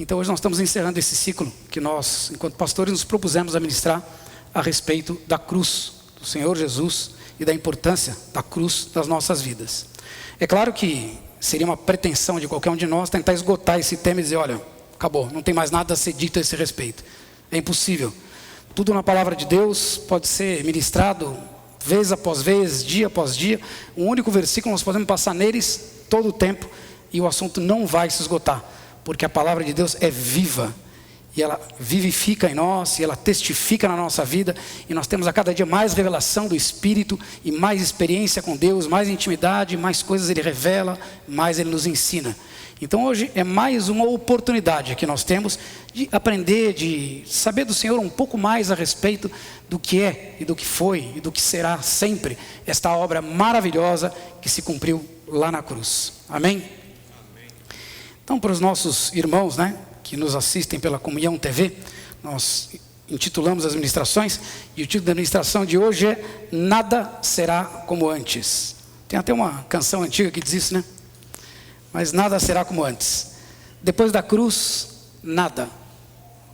Então hoje nós estamos encerrando esse ciclo que nós, enquanto pastores, nos propusemos a ministrar a respeito da cruz do Senhor Jesus e da importância da cruz nas nossas vidas. É claro que seria uma pretensão de qualquer um de nós tentar esgotar esse tema e dizer, olha, acabou, não tem mais nada a ser dito a esse respeito. É impossível. Tudo na palavra de Deus pode ser ministrado vez após vez, dia após dia. Um único versículo, nós podemos passar neles todo o tempo e o assunto não vai se esgotar, porque a palavra de Deus é viva e ela vivifica em nós, e ela testifica na nossa vida, e nós temos a cada dia mais revelação do Espírito, e mais experiência com Deus, mais intimidade, mais coisas Ele revela, mais Ele nos ensina. Então hoje é mais uma oportunidade que nós temos de aprender, de saber do Senhor um pouco mais a respeito do que é, e do que foi, e do que será sempre esta obra maravilhosa que se cumpriu lá na cruz. Amém? Então, para os nossos irmãos, que nos assistem pela Comunhão TV, nós intitulamos as ministrações, e o título da ministração de hoje é Nada Será Como Antes. Tem até uma canção antiga que diz isso, Mas nada será como antes. Depois da cruz, nada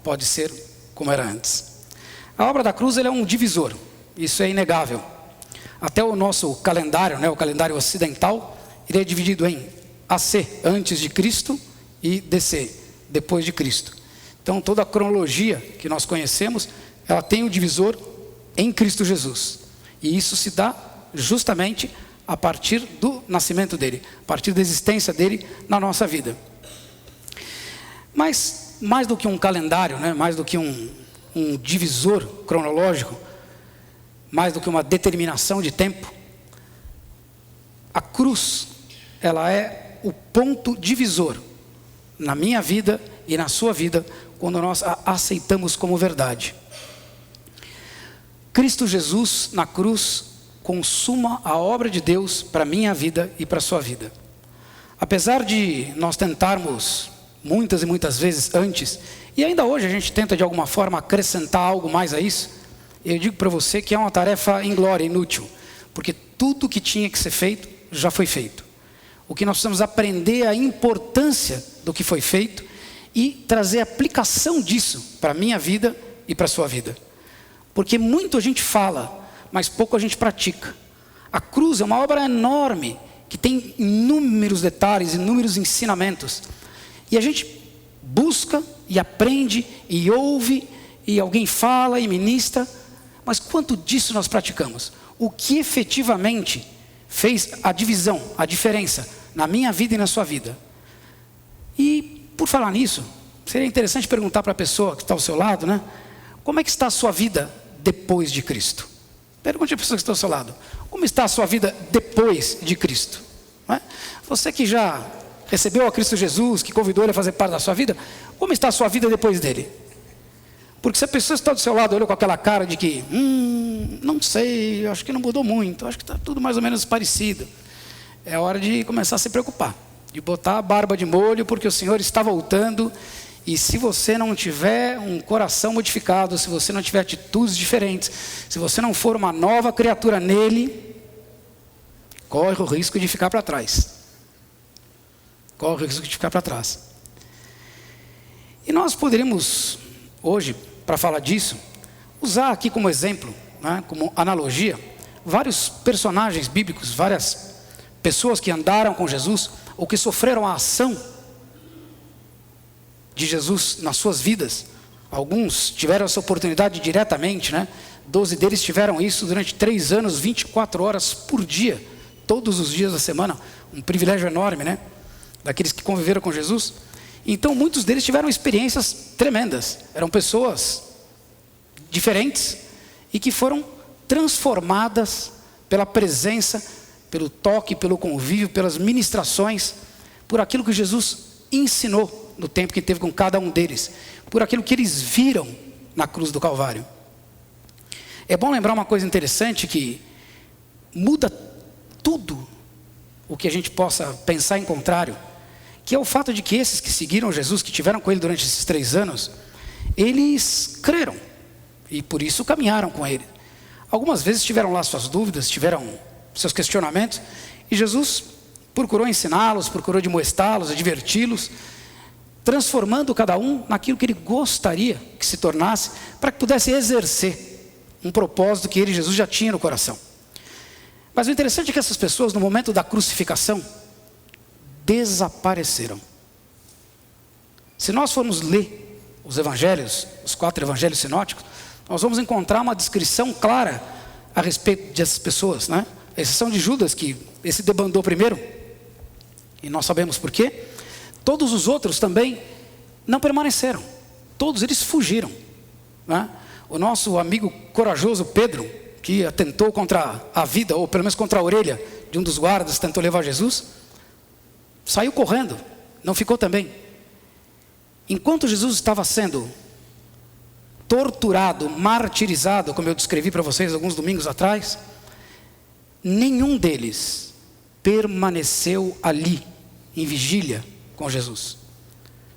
pode ser como era antes. A obra da cruz, ele é um divisor, isso é inegável. Até o nosso calendário, o calendário ocidental, ele é dividido em AC, antes de Cristo, e DC, depois de Cristo. Então toda a cronologia que nós conhecemos, ela tem o divisor em Cristo Jesus. E isso se dá justamente a partir do nascimento dele, a partir da existência dele na nossa vida. Mas mais do que um calendário, mais do que um divisor cronológico, mais do que uma determinação de tempo, a cruz, ela é o ponto divisor na minha vida e na sua vida, quando nós a aceitamos como verdade. Cristo Jesus na cruz consuma a obra de Deus para a minha vida e para a sua vida. Apesar de nós tentarmos muitas e muitas vezes antes, e ainda hoje a gente tenta de alguma forma acrescentar algo mais a isso, eu digo para você que é uma tarefa inglória, inútil, porque tudo que tinha que ser feito já foi feito. O que nós precisamos aprender é a importância do que foi feito e trazer aplicação disso para a minha vida e para a sua vida. Porque muito a gente fala, mas pouco a gente pratica. A cruz é uma obra enorme, que tem inúmeros detalhes, inúmeros ensinamentos. E a gente busca e aprende e ouve, e alguém fala e ministra, mas quanto disso nós praticamos? O que efetivamente fez a divisão, a diferença na minha vida e na sua vida? E por falar nisso, seria interessante perguntar para a pessoa que está ao seu lado, como é que está a sua vida depois de Cristo? Pergunte à pessoa que está ao seu lado, como está a sua vida depois de Cristo? Você que já recebeu a Cristo Jesus, que convidou Ele a fazer parte da sua vida, como está a sua vida depois dele? Porque se a pessoa está do seu lado, olha com aquela cara de que, não sei, acho que não mudou muito, acho que está tudo mais ou menos parecido, é hora de começar a se preocupar, de botar a barba de molho, porque o Senhor está voltando. E se você não tiver um coração modificado, se você não tiver atitudes diferentes, se você não for uma nova criatura nele, corre o risco de ficar para trás. Corre o risco de ficar para trás. E nós poderíamos, hoje, para falar disso, usar aqui como exemplo, como analogia, vários personagens bíblicos, várias pessoas que andaram com Jesus, ou que sofreram a ação de Jesus nas suas vidas. Alguns tiveram essa oportunidade diretamente, 12 deles tiveram isso durante 3 anos, 24 horas por dia, todos os dias da semana, um privilégio enorme, daqueles que conviveram com Jesus. Então muitos deles tiveram experiências tremendas, eram pessoas diferentes e que foram transformadas pela presença, pelo toque, pelo convívio, pelas ministrações, por aquilo que Jesus ensinou no tempo que teve com cada um deles, por aquilo que eles viram na cruz do Calvário. É bom lembrar uma coisa interessante, que muda tudo o que a gente possa pensar em contrário, que é o fato de que esses que seguiram Jesus, que tiveram com ele durante esses 3 anos, eles creram e por isso caminharam com ele. Algumas vezes tiveram lá suas dúvidas, tiveram seus questionamentos, e Jesus procurou ensiná-los, procurou admoestá-los, adverti-los, transformando cada um naquilo que ele gostaria que se tornasse, para que pudesse exercer um propósito que ele, Jesus, já tinha no coração. Mas o interessante é que essas pessoas, no momento da crucificação, desapareceram. Se nós formos ler os evangelhos, os 4 evangelhos sinóticos, nós vamos encontrar uma descrição clara a respeito dessas pessoas, né? A exceção de Judas, que esse debandou primeiro, e nós sabemos por quê. Todos os outros também não permaneceram, todos eles fugiram, né? O nosso amigo corajoso Pedro, que atentou contra a vida, ou pelo menos contra a orelha de um dos guardas, tentou levar Jesus, saiu correndo, não ficou também. Enquanto Jesus estava sendo torturado, martirizado, como eu descrevi para vocês alguns domingos atrás, nenhum deles permaneceu ali, em vigília com Jesus.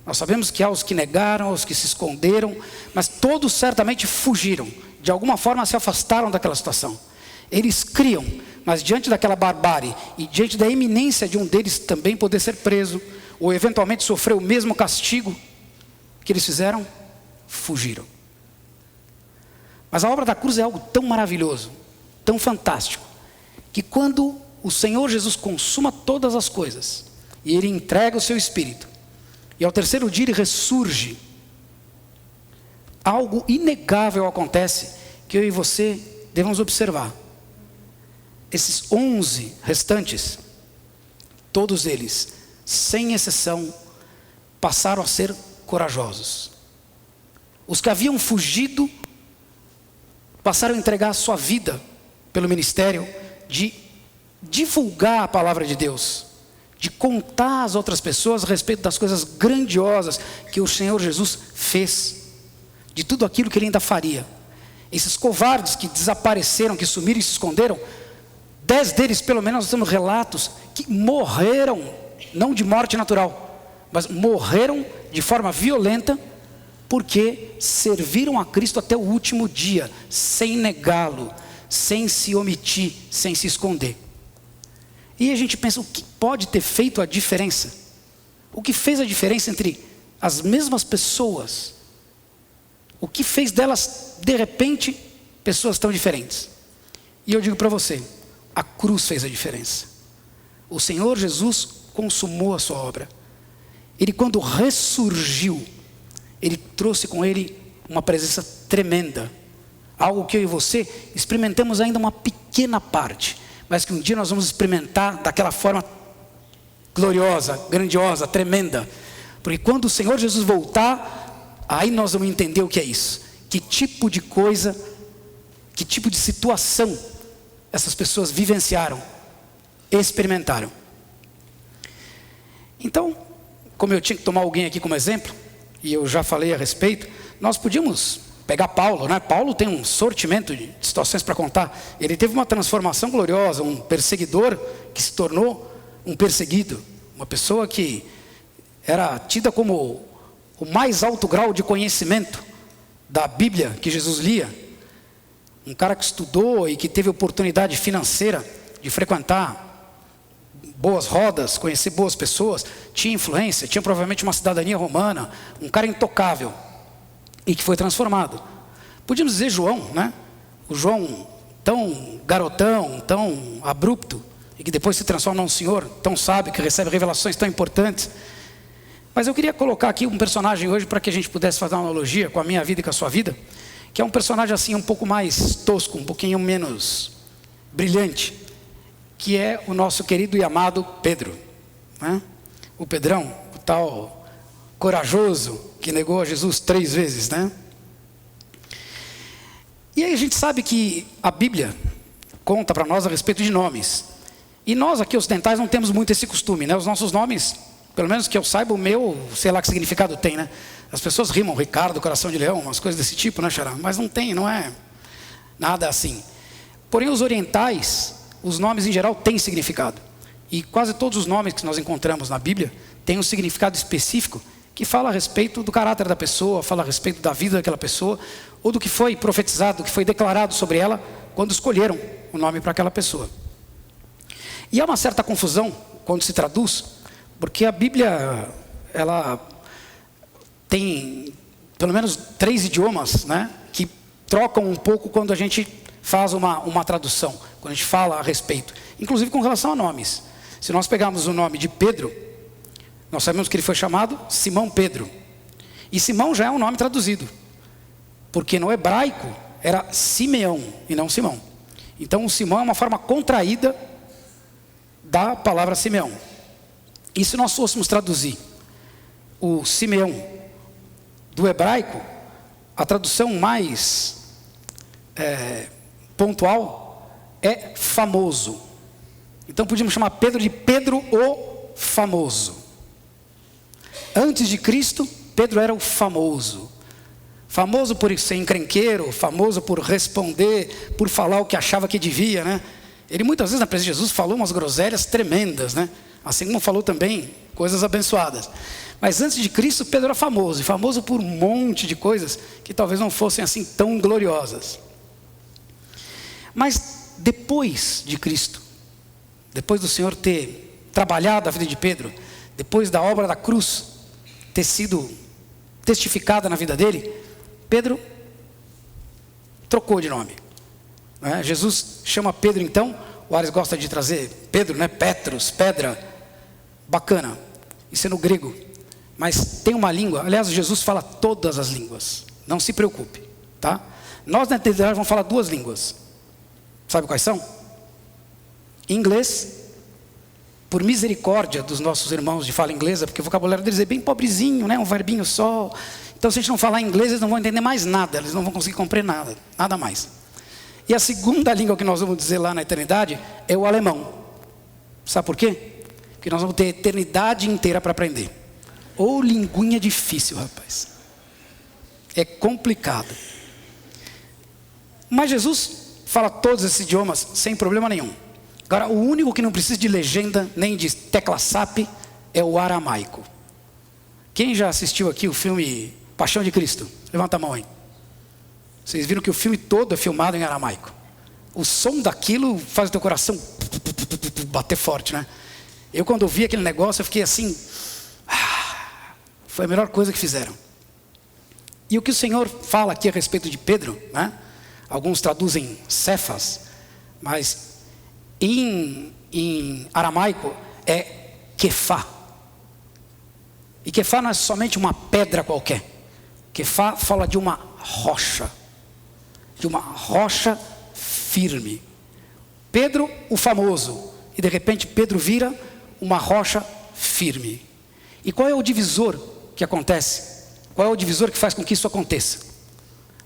Nós sabemos que há os que negaram, os que se esconderam, mas todos certamente fugiram, de alguma forma se afastaram daquela situação. Eles criam, mas diante daquela barbárie e diante da iminência de um deles também poder ser preso, ou eventualmente sofrer o mesmo castigo que eles fizeram, fugiram. Mas a obra da cruz é algo tão maravilhoso, tão fantástico, que quando o Senhor Jesus consuma todas as coisas, e Ele entrega o seu Espírito, e ao terceiro dia Ele ressurge, algo inegável acontece, que eu e você devemos observar. Esses 11 restantes, todos eles, sem exceção, passaram a ser corajosos. Os que haviam fugido, passaram a entregar a sua vida pelo ministério de divulgar a palavra de Deus, de contar às outras pessoas a respeito das coisas grandiosas que o Senhor Jesus fez, de tudo aquilo que Ele ainda faria. Esses covardes que desapareceram, que sumiram e se esconderam, 10 deles pelo menos nós temos relatos que morreram, não de morte natural, mas morreram de forma violenta, porque serviram a Cristo até o último dia, sem negá-lo, sem se omitir, sem se esconder. E a gente pensa, o que pode ter feito a diferença? O que fez a diferença entre as mesmas pessoas? O que fez delas, de repente, pessoas tão diferentes? E eu digo para você, a cruz fez a diferença. O Senhor Jesus consumou a sua obra. Ele, quando ressurgiu, Ele trouxe com Ele uma presença tremenda. Algo que eu e você experimentamos ainda uma pequena parte, mas que um dia nós vamos experimentar daquela forma gloriosa, grandiosa, tremenda. Porque quando o Senhor Jesus voltar, aí nós vamos entender o que é isso. Que tipo de coisa, que tipo de situação essas pessoas vivenciaram, experimentaram. Então, como eu tinha que tomar alguém aqui como exemplo, e eu já falei a respeito, nós podíamos pegar Paulo, né? Paulo tem um sortimento de situações para contar. Ele teve uma transformação gloriosa, um perseguidor que se tornou um perseguido, uma pessoa que era tida como o mais alto grau de conhecimento da Bíblia que Jesus lia. Um cara que estudou e que teve oportunidade financeira de frequentar boas rodas, conhecer boas pessoas, tinha influência, tinha provavelmente uma cidadania romana, um cara intocável, e que foi transformado. Podíamos dizer João, né? O João tão garotão, tão abrupto, e que depois se transforma num senhor tão sábio, que recebe revelações tão importantes. Mas eu queria colocar aqui um personagem hoje, para que a gente pudesse fazer uma analogia com a minha vida e com a sua vida, que é um personagem assim um pouco mais tosco, um pouquinho menos brilhante, que é o nosso querido e amado Pedro, né? O Pedrão, o tal corajoso que negou a Jesus 3 vezes, né? E aí a gente sabe que a Bíblia conta para nós a respeito de nomes, e nós aqui ocidentais não temos muito esse costume, né? Os nossos nomes, pelo menos que eu saiba, o meu, sei lá que significado tem, né? As pessoas rimam, Ricardo, coração de leão, umas coisas desse tipo, né, Xará? Mas não tem, não é nada assim. Porém, os orientais, os nomes em geral têm significado. E quase todos os nomes que nós encontramos na Bíblia têm um significado específico que fala a respeito do caráter da pessoa, fala a respeito da vida daquela pessoa, ou do que foi profetizado, do que foi declarado sobre ela quando escolheram o nome para aquela pessoa. E há uma certa confusão quando se traduz, porque a Bíblia, ela tem pelo menos 3 idiomas, né, que trocam um pouco quando a gente faz uma tradução, quando a gente fala a respeito, inclusive com relação a nomes. Se nós pegarmos o nome de Pedro, nós sabemos que ele foi chamado Simão Pedro. E Simão já é um nome traduzido, porque no hebraico era Simeão e não Simão. Então o Simão é uma forma contraída da palavra Simeão. E se nós fôssemos traduzir o Simeão do hebraico, a tradução mais pontual é famoso. Então podíamos chamar Pedro de Pedro o Famoso. Antes de Cristo, Pedro era o famoso. Famoso por ser encrenqueiro, famoso por responder, por falar o que achava que devia, né? Ele muitas vezes na presença de Jesus falou umas groselhas tremendas, né? Assim como falou também coisas abençoadas. Mas antes de Cristo, Pedro era famoso, e famoso por um monte de coisas que talvez não fossem assim tão gloriosas. Mas depois de Cristo, depois do Senhor ter trabalhado a vida de Pedro, depois da obra da cruz ter sido testificada na vida dele, Pedro trocou de nome, né? Jesus chama Pedro então, o Ares gosta de trazer Pedro, né? Petros, pedra, bacana, isso é no grego, mas tem uma língua, aliás Jesus fala todas as línguas, não se preocupe, tá? Nós na eternidade vamos falar 2 línguas, sabe quais são? Inglês, por misericórdia dos nossos irmãos de fala inglesa, porque o vocabulário deles é bem pobrezinho, né? Um verbinho só. Então se a gente não falar inglês, eles não vão entender mais nada, eles não vão conseguir compreender nada mais. E a segunda língua que nós vamos dizer lá na eternidade é o alemão. Sabe por quê? Porque nós vamos ter a eternidade inteira para aprender. Ou linguinha difícil, rapaz. É complicado. Mas Jesus fala todos esses idiomas sem problema nenhum. Agora, o único que não precisa de legenda, nem de tecla SAP, é o aramaico. Quem já assistiu aqui o filme Paixão de Cristo? Levanta a mão aí. Vocês viram que o filme todo é filmado em aramaico. O som daquilo faz o teu coração bater forte, né? Eu quando vi aquele negócio, eu fiquei assim... Foi a melhor coisa que fizeram. E o que o Senhor fala aqui a respeito de Pedro, né? Alguns traduzem Cefas, mas... Em aramaico é Kefá. E Kefá não é somente uma pedra qualquer. Kefá fala de uma rocha. De uma rocha firme. Pedro, o famoso. E de repente Pedro vira uma rocha firme. E qual é o divisor que acontece? Qual é o divisor que faz com que isso aconteça?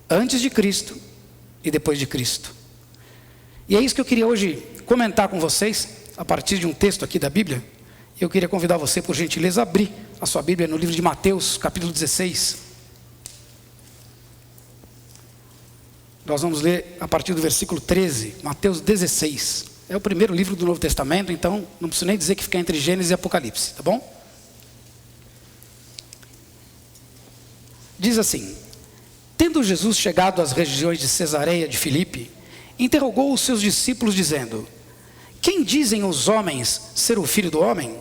Antes de Cristo e depois de Cristo. E é isso que eu queria hoje comentar com vocês, a partir de um texto aqui da Bíblia. Eu queria convidar você, por gentileza, a abrir a sua Bíblia no livro de Mateus, capítulo 16. Nós vamos ler a partir do versículo 13, Mateus 16. É o primeiro livro do Novo Testamento, então não preciso nem dizer que fica entre Gênesis e Apocalipse, tá bom? Diz assim: Tendo Jesus chegado às regiões de Cesareia de Filipe, interrogou os seus discípulos dizendo: Quem dizem os homens ser o filho do homem?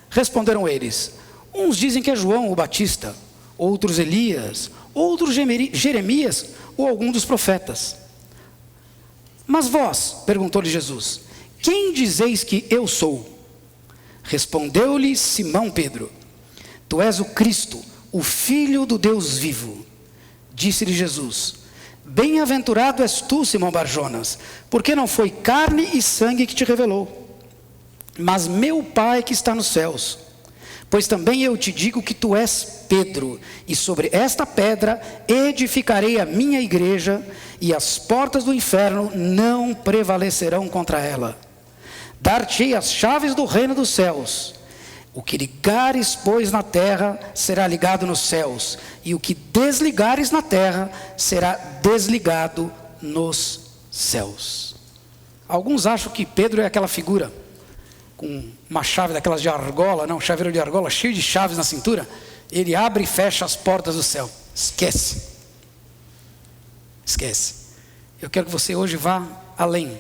Responderam eles: Uns dizem que é João o Batista, outros Elias, outros Jeremias ou algum dos profetas. Mas vós, perguntou-lhe Jesus, quem dizeis que eu sou? Respondeu-lhe Simão Pedro: Tu és o Cristo, o Filho do Deus vivo. Disse-lhe Jesus: Bem-aventurado és tu, Simão Barjonas, porque não foi carne e sangue que te revelou, mas meu Pai que está nos céus. Pois também eu te digo que tu és Pedro, e sobre esta pedra edificarei a minha igreja, e as portas do inferno não prevalecerão contra ela. Dar-te-ei as chaves do reino dos céus. O que ligares, pois, na terra, será ligado nos céus, e o que desligares na terra, será desligado nos céus. Alguns acham que Pedro é aquela figura, com uma chave daquelas de argola, não, chaveiro de argola, cheio de chaves na cintura, ele abre e fecha as portas do céu. Esquece. Esquece. Eu quero que você hoje vá além,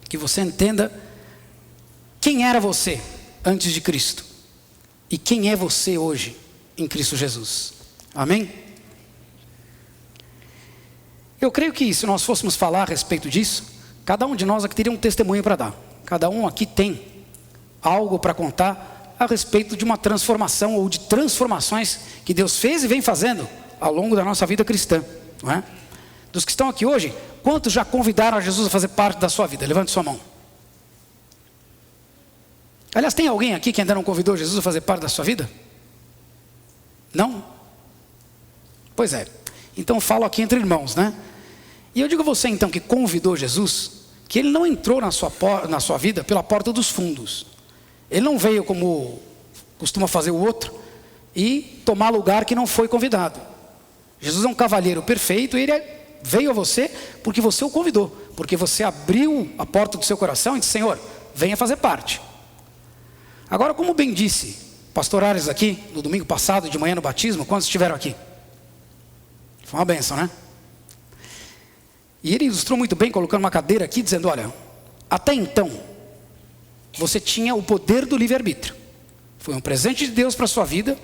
que você entenda quem era você antes de Cristo e quem é você hoje em Cristo Jesus. Amém? Eu creio que se nós fôssemos falar a respeito disso, cada um de nós aqui teria um testemunho para dar. Cada um aqui tem algo para contar a respeito de uma transformação ou de transformações que Deus fez e vem fazendo ao longo da nossa vida cristã, não é? Dos que estão aqui hoje, quantos já convidaram a Jesus a fazer parte da sua vida? Levante sua mão. Aliás, tem alguém aqui que ainda não convidou Jesus a fazer parte da sua vida? Não? Pois é. Então falo aqui entre irmãos, né? E eu digo a você então que convidou Jesus, que ele não entrou na sua vida pela porta dos fundos. Ele não veio como costuma fazer o outro e tomar lugar que não foi convidado. Jesus é um cavalheiro perfeito e ele veio a você porque você o convidou. Porque você abriu a porta do seu coração e disse: Senhor, venha fazer parte. Agora, como bem disse pastor Ares aqui, no domingo passado, de manhã no batismo, quantos estiveram aqui? Foi uma bênção, né? E ele ilustrou muito bem, colocando uma cadeira aqui, dizendo: olha, até então, você tinha o poder do livre-arbítrio. Foi um presente de Deus para a sua vida,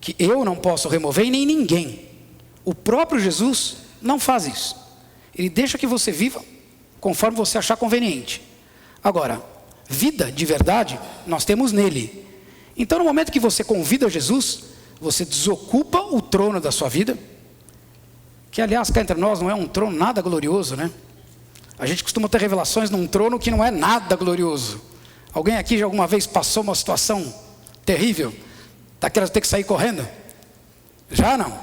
que eu não posso remover e nem ninguém. O próprio Jesus não faz isso. Ele deixa que você viva conforme você achar conveniente. Agora, vida de verdade, nós temos nele. Então, no momento que você convida Jesus, você desocupa o trono da sua vida, que aliás, cá entre nós, não é um trono nada glorioso, né? A gente costuma ter revelações num trono que não é nada glorioso. Alguém aqui já alguma vez passou uma situação terrível, daquelas de ter que sair correndo? Já não?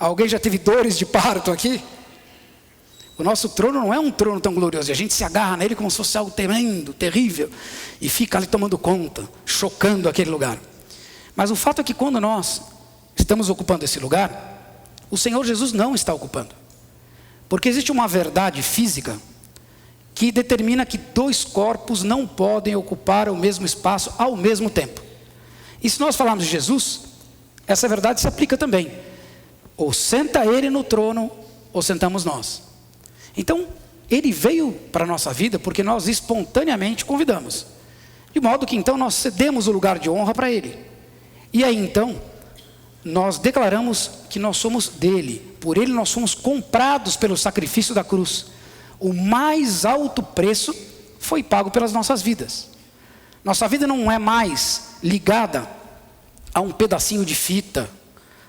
Alguém já teve dores de parto aqui? O nosso trono não é um trono tão glorioso, e a gente se agarra nele como se fosse algo tremendo, terrível, e fica ali tomando conta, chocando aquele lugar. Mas o fato é que quando nós estamos ocupando esse lugar, o Senhor Jesus não está ocupando. Porque existe uma verdade física que determina que dois corpos não podem ocupar o mesmo espaço ao mesmo tempo. E se nós falarmos de Jesus, essa verdade se aplica também. Ou senta ele no trono, ou sentamos nós. Então, ele veio para a nossa vida porque nós espontaneamente convidamos. De modo que então nós cedemos o lugar de honra para ele. E aí então, nós declaramos que nós somos dele. Por ele nós somos comprados pelo sacrifício da cruz. O mais alto preço foi pago pelas nossas vidas. Nossa vida não é mais ligada a um pedacinho de fita,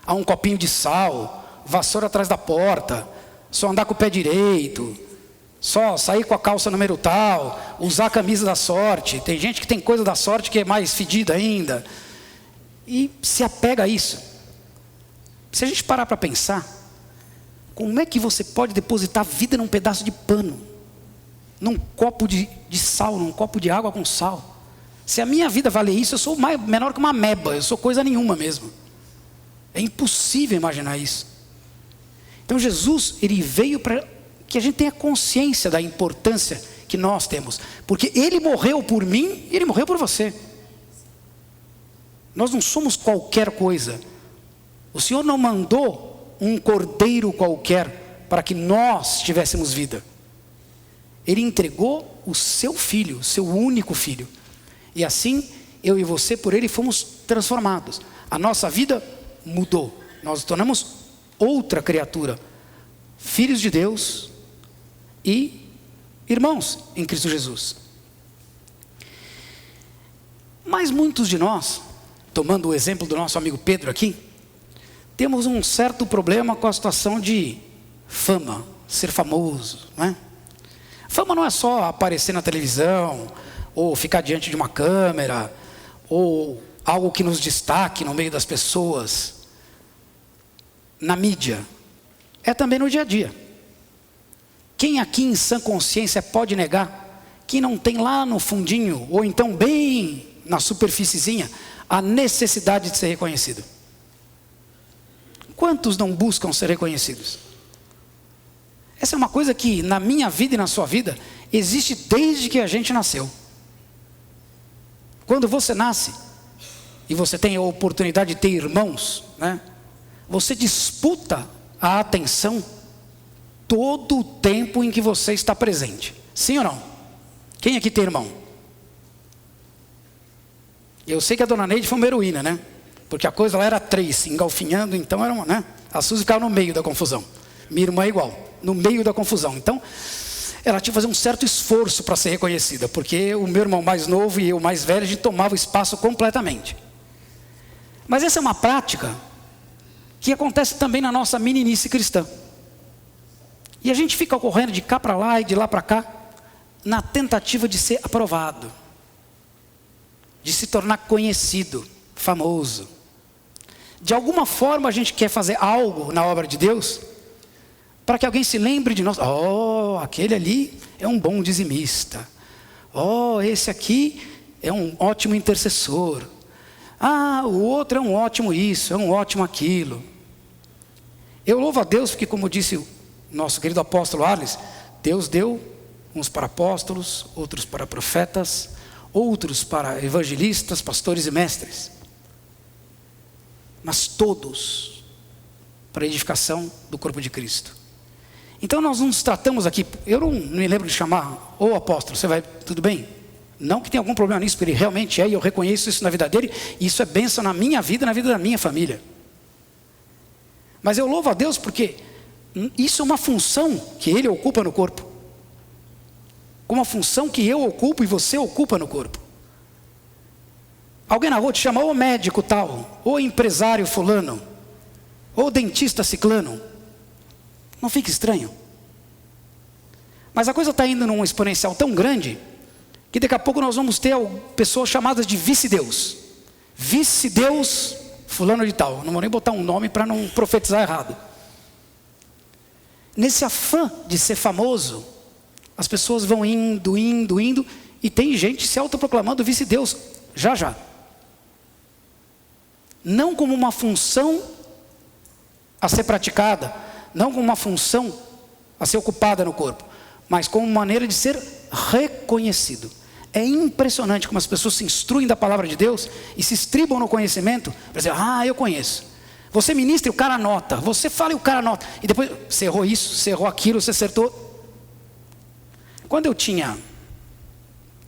a um copinho de sal, vassoura atrás da porta, só andar com o pé direito, só sair com a calça número tal, usar a camisa da sorte. Tem gente que tem coisa da sorte que é mais fedida ainda, e se apega a isso. Se a gente parar para pensar, como é que você pode depositar vida num pedaço de pano, num copo de sal, num copo de água com sal? Se a minha vida vale isso, eu sou menor que uma ameba, eu sou coisa nenhuma mesmo. É impossível imaginar isso. Então Jesus, ele veio para que a gente tenha consciência da importância que nós temos. Porque ele morreu por mim e ele morreu por você. Nós não somos qualquer coisa. O Senhor não mandou um cordeiro qualquer para que nós tivéssemos vida. Ele entregou o seu filho, seu único filho. E assim, eu e você, por ele, fomos transformados. A nossa vida mudou. Nós nos tornamos outra criatura, filhos de Deus e irmãos em Cristo Jesus. Mas muitos de nós, tomando o exemplo do nosso amigo Pedro aqui, temos um certo problema com a situação de fama, ser famoso, não é? Fama não é só aparecer na televisão, ou ficar diante de uma câmera, ou algo que nos destaque no meio das pessoas, na mídia. É também no dia a dia. Quem aqui em sã consciência pode negar que não tem lá no fundinho, ou então bem na superfíciezinha, a necessidade de ser reconhecido? Quantos não buscam ser reconhecidos? Essa é uma coisa que na minha vida e na sua vida existe desde que a gente nasceu. Quando você nasce e você tem a oportunidade de ter irmãos, né? Você disputa a atenção todo o tempo em que você está presente. Sim ou não? Quem aqui tem irmão? Eu sei que a dona Neide foi uma heroína, né? Porque a coisa lá era 3, se engalfinhando, então era uma, né? A Suzy ficava no meio da confusão. Minha irmã é igual, no meio da confusão. Então, ela tinha que fazer um certo esforço para ser reconhecida, porque o meu irmão mais novo e eu mais velho, a gente tomava o espaço completamente. Mas essa é uma prática que acontece também na nossa meninice cristã. E a gente fica correndo de cá para lá e de lá para cá, na tentativa de ser aprovado, de se tornar conhecido, famoso. De alguma forma a gente quer fazer algo na obra de Deus, para que alguém se lembre de nós. Oh, aquele ali é um bom dizimista. Oh, esse aqui é um ótimo intercessor. Ah, o outro é um ótimo isso, é um ótimo aquilo. Eu louvo a Deus porque, como disse o nosso querido apóstolo Arles, Deus deu uns para apóstolos, outros para profetas, outros para evangelistas, pastores e mestres. Mas todos para a edificação do corpo de Cristo. Então nós nos tratamos aqui, eu não me lembro de chamar, ô apóstolo, você vai, tudo bem? Não que tenha algum problema nisso, porque ele realmente é, e eu reconheço isso na vida dele, e isso é bênção na minha vida, na vida da minha família. Mas eu louvo a Deus porque isso é uma função que ele ocupa no corpo. Uma função que eu ocupo e você ocupa no corpo. Alguém na rua te chama, ô médico tal, ô empresário fulano, ô dentista ciclano. Não fica estranho? Mas a coisa está indo num exponencial tão grande, que daqui a pouco nós vamos ter pessoas chamadas de vice-deus. Vice-deus fulano de tal. Não vou nem botar um nome para não profetizar errado. Nesse afã de ser famoso, as pessoas vão indo, e tem gente se autoproclamando vice-deus, já. Não como uma função a ser praticada, não como uma função a ser ocupada no corpo, mas como maneira de ser reconhecido. É impressionante como as pessoas se instruem da palavra de Deus e se estribam no conhecimento para dizer, eu conheço. Você ministra e o cara anota, você fala e o cara anota, e depois você errou isso, você errou aquilo, você acertou. Quando eu tinha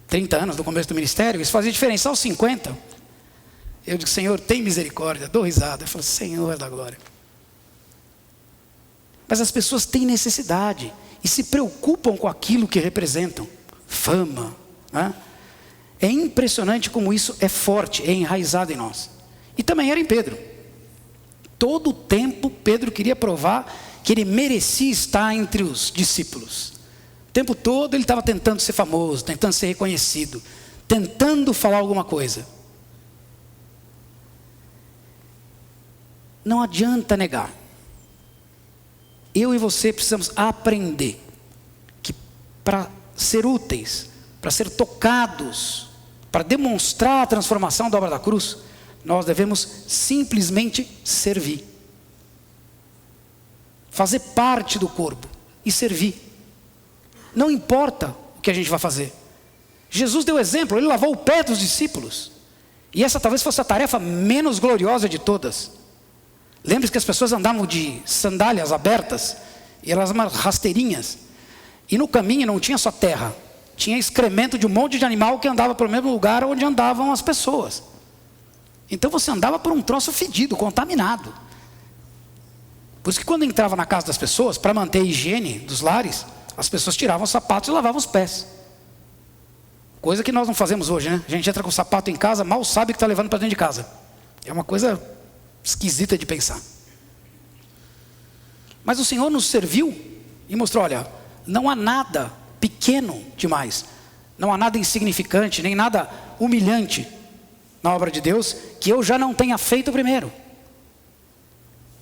30 anos no começo do ministério, isso fazia diferença aos 50. Eu digo, Senhor, tem misericórdia, dou risada. Eu falo, Senhor da glória. Mas as pessoas têm necessidade e se preocupam com aquilo que representam. Fama, né? É impressionante como isso é forte, é enraizado em nós. E também era em Pedro. Todo o tempo Pedro queria provar que ele merecia estar entre os discípulos. O tempo todo ele estava tentando ser famoso, tentando ser reconhecido, tentando falar alguma coisa. Não adianta negar. Eu e você precisamos aprender que para ser úteis, para ser tocados, para demonstrar a transformação da obra da cruz, nós devemos simplesmente servir. Fazer parte do corpo e servir. Não importa o que a gente vai fazer. Jesus deu exemplo, ele lavou o pé dos discípulos. E essa talvez fosse a tarefa menos gloriosa de todas. Lembre-se que as pessoas andavam de sandálias abertas, e elas eram rasteirinhas. E no caminho não tinha só terra, tinha excremento de um monte de animal que andava pelo mesmo lugar onde andavam as pessoas. Então você andava por um troço fedido, contaminado. Por isso que quando entrava na casa das pessoas, para manter a higiene dos lares, as pessoas tiravam os sapatos e lavavam os pés. Coisa que nós não fazemos hoje, né? A gente entra com o sapato em casa, mal sabe que está levando para dentro de casa. É uma coisa esquisita de pensar. Mas o Senhor nos serviu e mostrou, olha, não há nada pequeno demais, não há nada insignificante, nem nada humilhante na obra de Deus que eu já não tenha feito primeiro.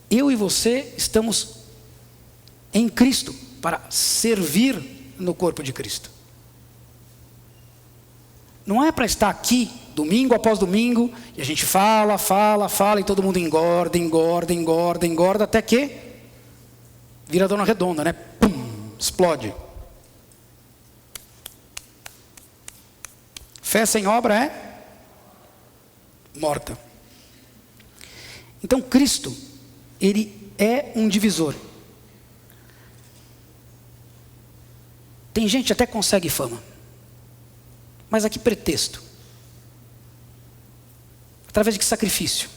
Eu e você estamos em Cristo para servir no corpo de Cristo. Não é para estar aqui domingo após domingo e a gente fala e todo mundo engorda até que vira dona redonda, né? Pum, explode. Fé sem obra é morta. Então Cristo, ele é um divisor. Tem gente que até consegue fama, mas a que pretexto? Através de que sacrifício?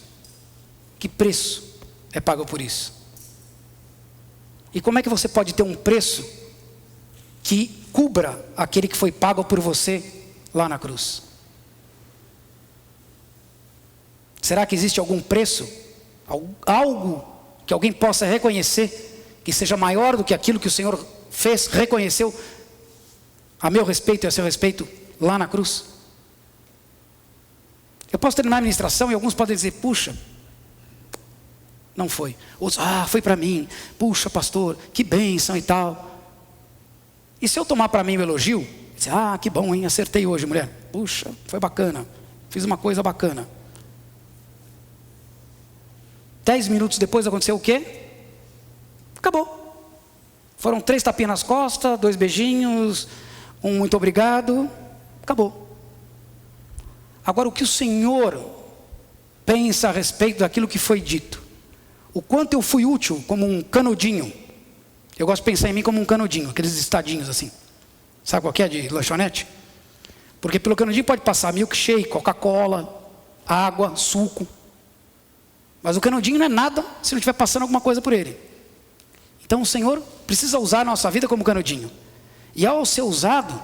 Que preço é pago por isso? E como é que você pode ter um preço que cubra aquele que foi pago por você lá na cruz? Será que existe algum preço, algo que alguém possa reconhecer, que seja maior do que aquilo que o Senhor fez, reconheceu a meu respeito e a seu respeito lá na cruz? Eu posso terminar a ministração e alguns podem dizer, puxa, não foi. Outros, foi para mim. Puxa, pastor, que bênção e tal. E se eu tomar para mim o elogio, dizer, que bom, hein, acertei hoje, mulher. Puxa, foi bacana, fiz uma coisa bacana. 10 minutos depois aconteceu o quê? Acabou. Foram 3 tapinhas nas costas, 2 beijinhos, um muito obrigado, acabou. Agora, o que o Senhor pensa a respeito daquilo que foi dito? O quanto eu fui útil como um canudinho. Eu gosto de pensar em mim como um canudinho, aqueles estadinhos assim. Sabe qual que é, de lanchonete? Porque pelo canudinho pode passar milkshake, Coca-Cola, água, suco. Mas o canudinho não é nada se não estiver passando alguma coisa por ele. Então o Senhor precisa usar a nossa vida como canudinho. E ao ser usado,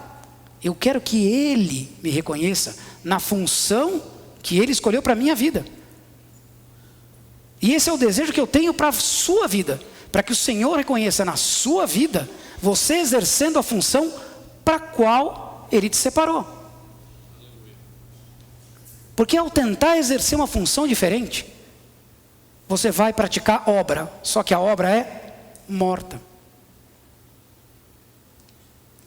eu quero que Ele me reconheça na função que Ele escolheu para a minha vida. E esse é o desejo que eu tenho para a sua vida. Para que o Senhor reconheça na sua vida, você exercendo a função para a qual Ele te separou. Porque ao tentar exercer uma função diferente, você vai praticar obra, só que a obra é morta.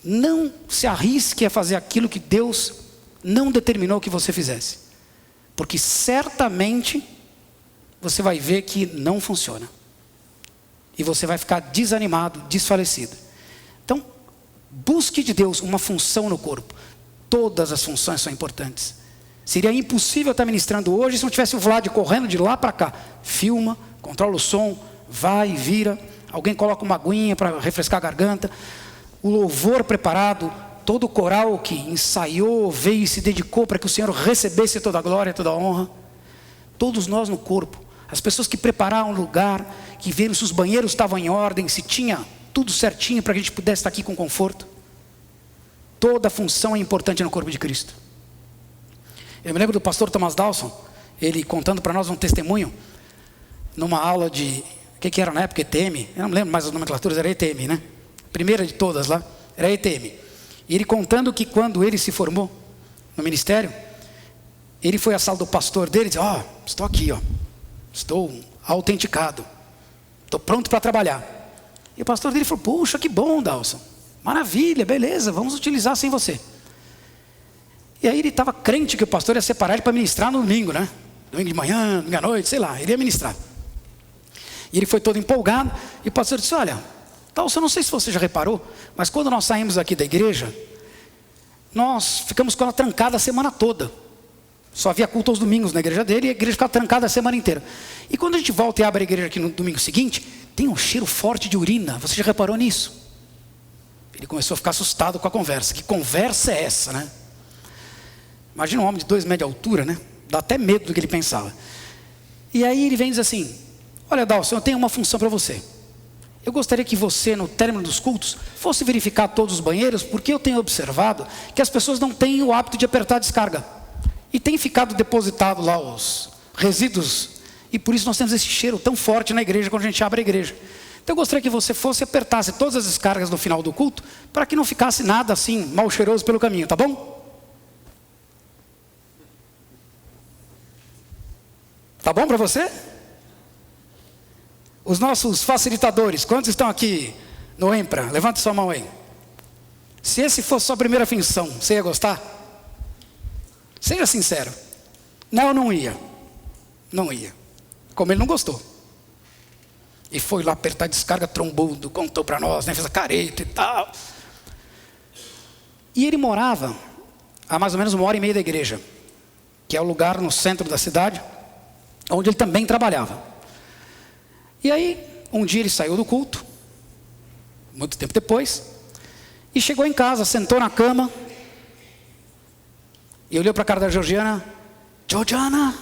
Não se arrisque a fazer aquilo que Deus não determinou que você fizesse, porque certamente você vai ver que não funciona, e você vai ficar desanimado, desfalecido. Então, busque de Deus uma função no corpo. Todas as funções são importantes. Seria impossível estar ministrando hoje se não tivesse o Vlad correndo de lá para cá. Filma, controla o som, vai, vira. Alguém coloca uma aguinha para refrescar a garganta. O louvor preparado, todo o coral que ensaiou, veio e se dedicou para que o Senhor recebesse toda a glória, toda a honra. Todos nós no corpo. As pessoas que prepararam o lugar, que viram se os banheiros estavam em ordem, se tinha tudo certinho para que a gente pudesse estar aqui com conforto. Toda função é importante no corpo de Cristo. Eu me lembro do pastor Thomas Dawson, ele contando para nós um testemunho, numa aula de, o que era na época, ETM, eu não me lembro mais as nomenclaturas, era ETM, né? Primeira de todas lá, era ETM. E ele contando que quando ele se formou no ministério, ele foi à sala do pastor dele e disse, estou aqui, estou autenticado, estou pronto para trabalhar. E o pastor dele falou, puxa, que bom, Dawson, maravilha, beleza, vamos utilizar sem você. E aí ele estava crente que o pastor ia separar ele para ministrar no domingo, né? Domingo de manhã, domingo à noite, sei lá, ele ia ministrar. E ele foi todo empolgado, e o pastor disse, olha, Dawson, não sei se você já reparou, mas quando nós saímos aqui da igreja, nós ficamos com ela trancada a semana toda. Só havia culto aos domingos na igreja dele, e a igreja ficava trancada a semana inteira. E quando a gente volta e abre a igreja aqui no domingo seguinte, tem um cheiro forte de urina, você já reparou nisso? Ele começou a ficar assustado com a conversa. Que conversa é essa, né? Imagina um homem de 2 metros de altura, né? Dá até medo do que ele pensava. E aí ele vem e diz assim, olha, Dawson, eu tenho uma função para você. Eu gostaria que você, no término dos cultos, fosse verificar todos os banheiros, porque eu tenho observado que as pessoas não têm o hábito de apertar a descarga. E tem ficado depositado lá os resíduos, e por isso nós temos esse cheiro tão forte na igreja quando a gente abre a igreja. Então eu gostaria que você fosse e apertasse todas as descargas no final do culto, para que não ficasse nada assim, mal cheiroso pelo caminho, tá bom? Tá bom para você? Os nossos facilitadores, quantos estão aqui no EMPRA? Levante sua mão aí. Se esse fosse sua primeira função, você ia gostar? Seja sincero. Não, eu não ia. Não ia. Como ele não gostou. E foi lá apertar a descarga trombudo, contou para nós, né? Fez a careta e tal. E ele morava a mais ou menos 1h30 da igreja, que é o lugar no centro da cidade, onde ele também trabalhava. E aí, um dia ele saiu do culto, muito tempo depois, e chegou em casa, sentou na cama, e olhou para a cara da Georgiana, Georgiana,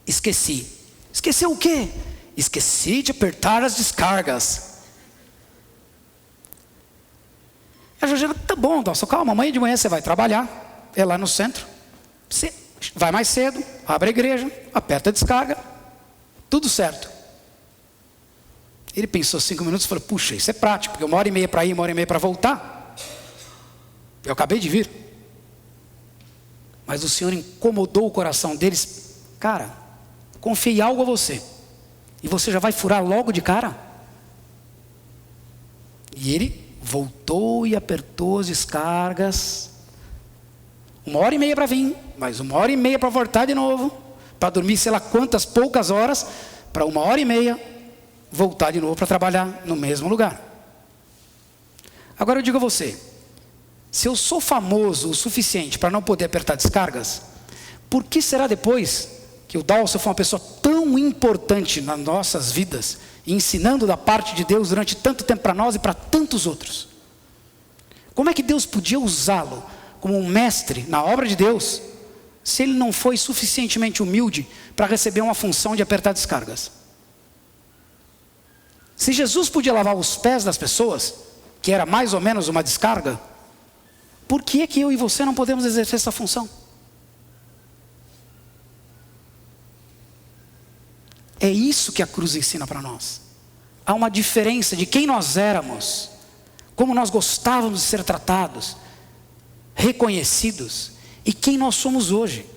esqueci, Esqueceu o quê? Esqueci de apertar as descargas. A Georgina, tá bom, Dalson, calma, amanhã de manhã você vai trabalhar, é lá no centro. Você vai mais cedo, abre a igreja, aperta a descarga, tudo certo. Ele pensou 5 minutos e falou, puxa, isso é prático, porque 1h30 para ir, 1h30 para voltar. Eu acabei de vir. Mas o Senhor incomodou o coração deles. Cara, confiei algo a você, e você já vai furar logo de cara? E ele voltou e apertou as descargas. 1h30 para vir, mais 1h30 para voltar de novo, para dormir sei lá quantas poucas horas, para 1h30 voltar de novo para trabalhar no mesmo lugar. Agora eu digo a você, se eu sou famoso o suficiente para não poder apertar descargas, por que será depois que o Dalson foi uma pessoa tão importante nas nossas vidas, ensinando da parte de Deus durante tanto tempo para nós e para tantos outros? Como é que Deus podia usá-lo como um mestre na obra de Deus, se ele não foi suficientemente humilde para receber uma função de apertar descargas? Se Jesus podia lavar os pés das pessoas, que era mais ou menos uma descarga, por que é que eu e você não podemos exercer essa função? É isso que a cruz ensina para nós. Há uma diferença de quem nós éramos, como nós gostávamos de ser tratados, reconhecidos, e quem nós somos hoje.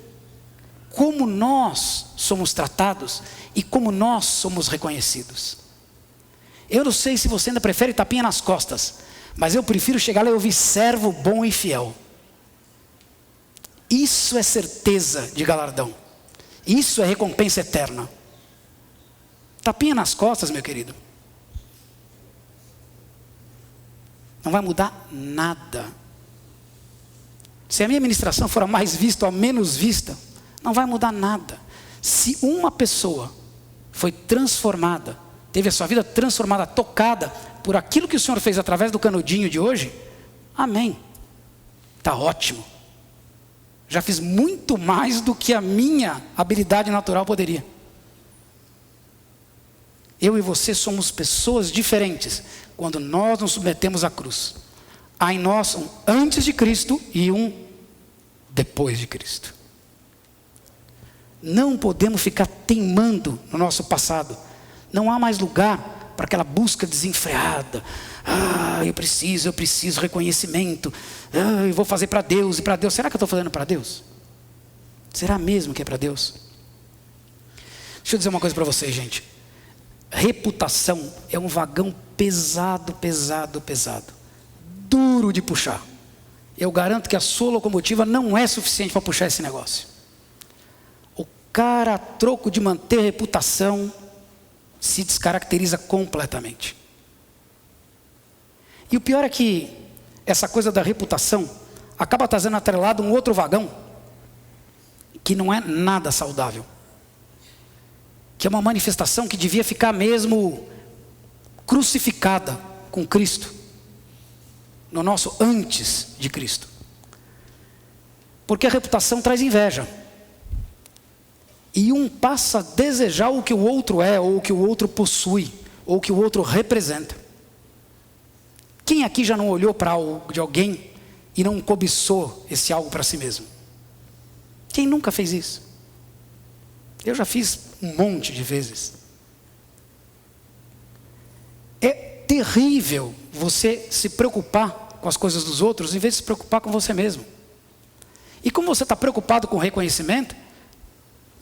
Como nós somos tratados e como nós somos reconhecidos. Eu não sei se você ainda prefere tapinha nas costas, mas eu prefiro chegar lá e ouvir servo bom e fiel. Isso é certeza de galardão. Isso é recompensa eterna. Tapinha nas costas, meu querido, não vai mudar nada. Se a minha ministração for a mais vista ou a menos vista, não vai mudar nada. Se uma pessoa foi transformada, teve a sua vida transformada, tocada por aquilo que o Senhor fez através do canudinho de hoje, amém, está ótimo. Já fiz muito mais do que a minha habilidade natural poderia. Eu e você somos pessoas diferentes quando nós nos submetemos à cruz. Há em nós um antes de Cristo e um depois de Cristo. Não podemos ficar teimando no nosso passado. Não há mais lugar para aquela busca desenfreada. Eu preciso reconhecimento. Eu vou fazer para Deus e para Deus. Será que eu estou fazendo para Deus? Será mesmo que é para Deus? Deixa eu dizer uma coisa para vocês, gente. Reputação é um vagão pesado, duro de puxar. Eu garanto que a sua locomotiva não é suficiente para puxar esse negócio. O cara, a troco de manter reputação, se descaracteriza completamente. E o pior é que essa coisa da reputação acaba trazendo atrelado um outro vagão que não é nada saudável, que é uma manifestação que devia ficar mesmo crucificada com Cristo, no nosso antes de Cristo. Porque a reputação traz inveja, e um passa a desejar o que o outro é, ou o que o outro possui, ou o que o outro representa. Quem aqui já não olhou para algo de alguém e não cobiçou esse algo para si mesmo? Quem nunca fez isso? Eu já fiz um monte de vezes. É terrível você se preocupar com as coisas dos outros em vez de se preocupar com você mesmo. E como você está preocupado com o reconhecimento,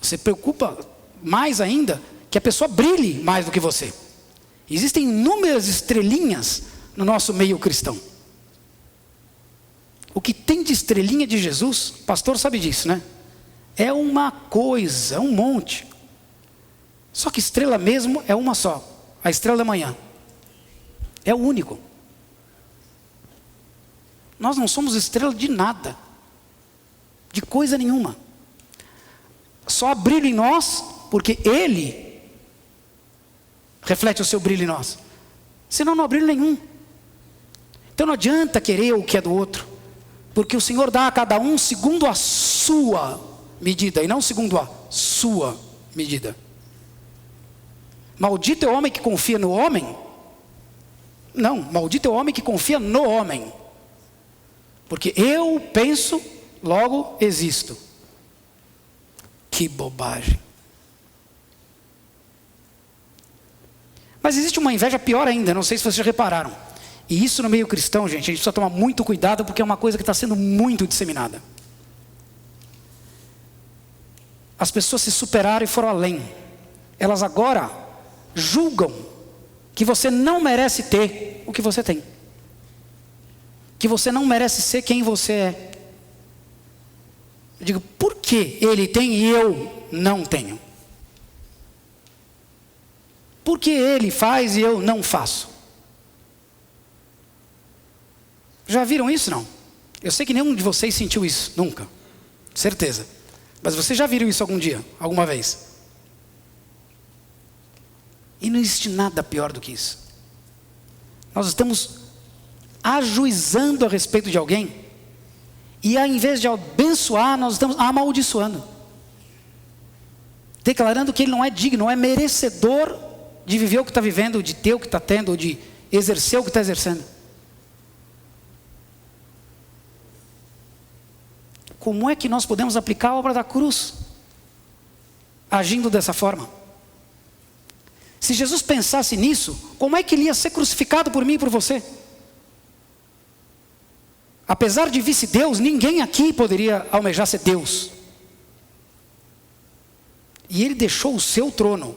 você preocupa mais ainda que a pessoa brilhe mais do que você. Existem inúmeras estrelinhas no nosso meio cristão. O que tem de estrelinha de Jesus, o pastor sabe disso, né? É uma coisa, é um monte. Só que estrela mesmo é uma só, a estrela da manhã. É o único. Nós não somos estrela de nada, de coisa nenhuma. Só há brilho em nós porque Ele reflete o seu brilho em nós. Senão não há brilho nenhum. Então não adianta querer o que é do outro, porque o Senhor dá a cada um segundo a sua medida e não segundo a sua medida. Maldito é o homem que confia no homem? Não, maldito é o homem que confia no homem. Porque eu penso, logo existo. Que bobagem. Mas existe uma inveja pior ainda, não sei se vocês já repararam. E isso no meio cristão, gente, a gente precisa tomar muito cuidado, porque é uma coisa que está sendo muito disseminada. As pessoas se superaram e foram além. Elas agora julgam que você não merece ter o que você tem. Que você não merece ser quem você é. Eu digo, por que ele tem e eu não tenho? Por que ele faz e eu não faço? Já viram isso, não? Eu sei que nenhum de vocês sentiu isso, nunca. Certeza. Mas vocês já viram isso algum dia, alguma vez? E não existe nada pior do que isso. Nós estamos ajuizando a respeito de alguém, e ao invés de abençoar, nós estamos amaldiçoando. Declarando que ele não é digno, não é merecedor de viver o que está vivendo, de ter o que está tendo, ou de exercer o que está exercendo. Como é que nós podemos aplicar a obra da cruz agindo dessa forma? Se Jesus pensasse nisso, como é que ele ia ser crucificado por mim e por você? Apesar de vice-deus, ninguém aqui poderia almejar ser Deus. E ele deixou o seu trono,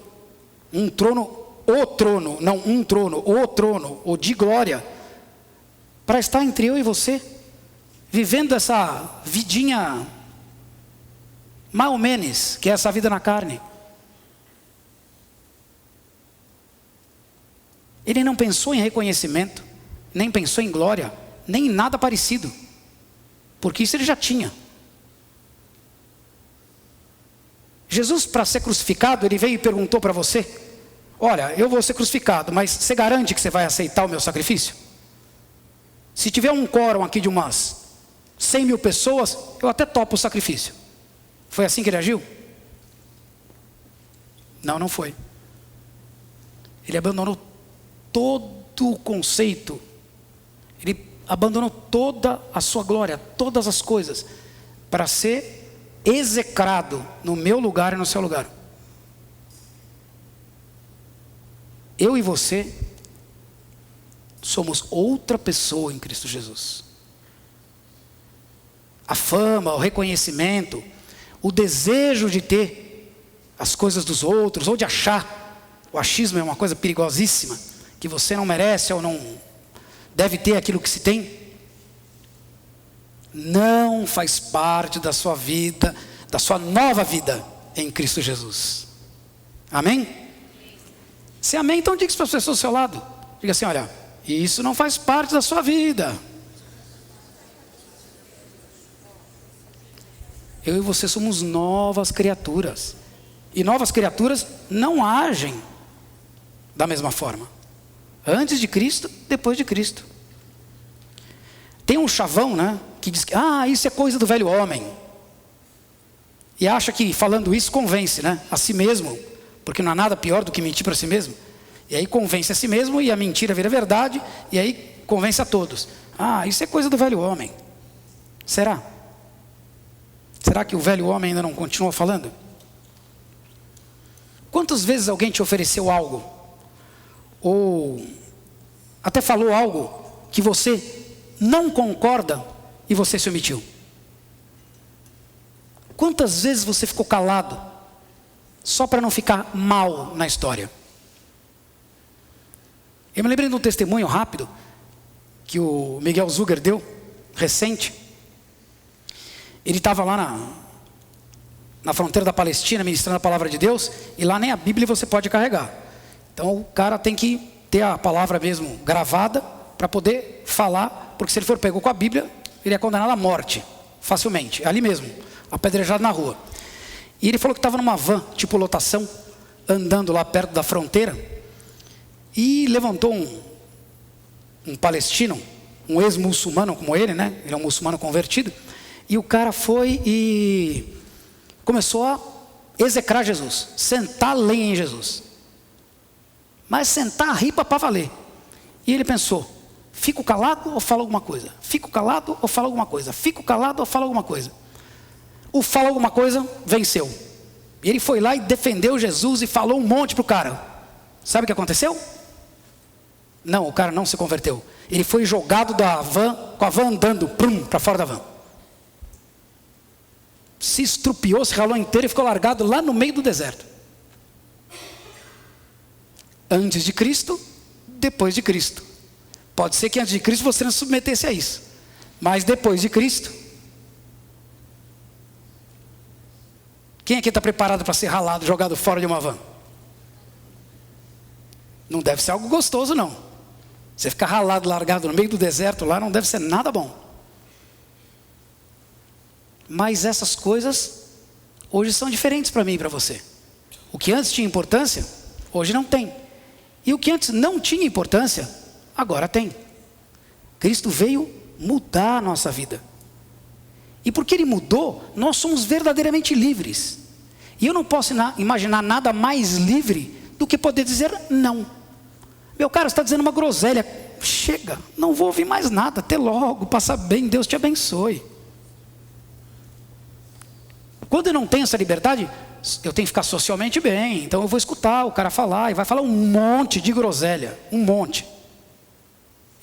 um trono, o trono, não um trono, o trono, o de glória, para estar entre eu e você, vivendo essa vidinha mal menos, que é essa vida na carne. Ele não pensou em reconhecimento, nem pensou em glória, nem em nada parecido, porque isso ele já tinha. Jesus, para ser crucificado, ele veio e perguntou para você: olha, eu vou ser crucificado, mas você garante que você vai aceitar o meu sacrifício? Se tiver um quórum aqui de umas 100 mil pessoas, eu até topo o sacrifício. Foi assim que ele agiu? Não, não foi. Ele abandonou todo o conceito. Ele abandonou toda a sua glória, todas as coisas, para ser execrado no meu lugar e no seu lugar. Eu e você somos outra pessoa em Cristo Jesus. A fama, o reconhecimento, o desejo de ter as coisas dos outros, ou de achar, o achismo é uma coisa perigosíssima, que você não merece ou não deve ter aquilo que se tem, não faz parte da sua vida, da sua nova vida em Cristo Jesus. Amém? Se amém, então diga isso para as pessoas do seu lado. Diga assim: olha, isso não faz parte da sua vida. Eu e você somos novas criaturas. E novas criaturas não agem da mesma forma. Antes de Cristo, depois de Cristo. Tem um chavão, né, que diz que isso é coisa do velho homem. E acha que falando isso convence, né, a si mesmo. Porque não há nada pior do que mentir para si mesmo. E aí convence a si mesmo e a mentira vira verdade. E aí convence a todos. Isso é coisa do velho homem. Será? Será que o velho homem ainda não continua falando? Quantas vezes alguém te ofereceu algo? Ou até falou algo que você não concorda e você se omitiu? Quantas vezes você ficou calado só para não ficar mal na história? Eu me lembrei de um testemunho rápido que o Miguel Zuger deu, recente. Ele estava lá na fronteira da Palestina, ministrando a palavra de Deus, e lá nem a Bíblia você pode carregar. Então o cara tem que ter a palavra mesmo gravada para poder falar, porque se ele for pego com a Bíblia, ele é condenado à morte, facilmente, ali mesmo, apedrejado na rua. E ele falou que estava numa van, tipo lotação, andando lá perto da fronteira, e levantou um palestino, um ex-muçulmano como ele, né? Ele é um muçulmano convertido, e o cara foi e começou a execrar Jesus, sentar lenha em Jesus. Mas sentar a ripa para valer. E ele pensou, fico calado ou falo alguma coisa? Fico calado ou falo alguma coisa? Fico calado ou falo alguma coisa? O fala alguma coisa venceu. E ele foi lá e defendeu Jesus e falou um monte para o cara. Sabe o que aconteceu? Não, o cara não se converteu. Ele foi jogado da van, com a van andando, para fora da van. Se estrupiou, se ralou inteiro e ficou largado lá no meio do deserto. Antes de Cristo, depois de Cristo. Pode ser que antes de Cristo você não se submetesse a isso. Mas depois de Cristo, quem aqui está preparado para ser ralado, jogado fora de uma van? Não deve ser algo gostoso, não. Você ficar ralado, largado no meio do deserto lá, não deve ser nada bom. Mas essas coisas hoje são diferentes para mim e para você. O que antes tinha importância, hoje não tem. E o que antes não tinha importância, agora tem. Cristo veio mudar a nossa vida. E porque Ele mudou, nós somos verdadeiramente livres. E eu não posso imaginar nada mais livre do que poder dizer não. Meu cara, você está dizendo uma groselha. Chega, não vou ouvir mais nada. Até logo, passa bem, Deus te abençoe. Quando eu não tenho essa liberdade, eu tenho que ficar socialmente bem. Então eu vou escutar o cara falar e vai falar um monte de groselha. Um monte.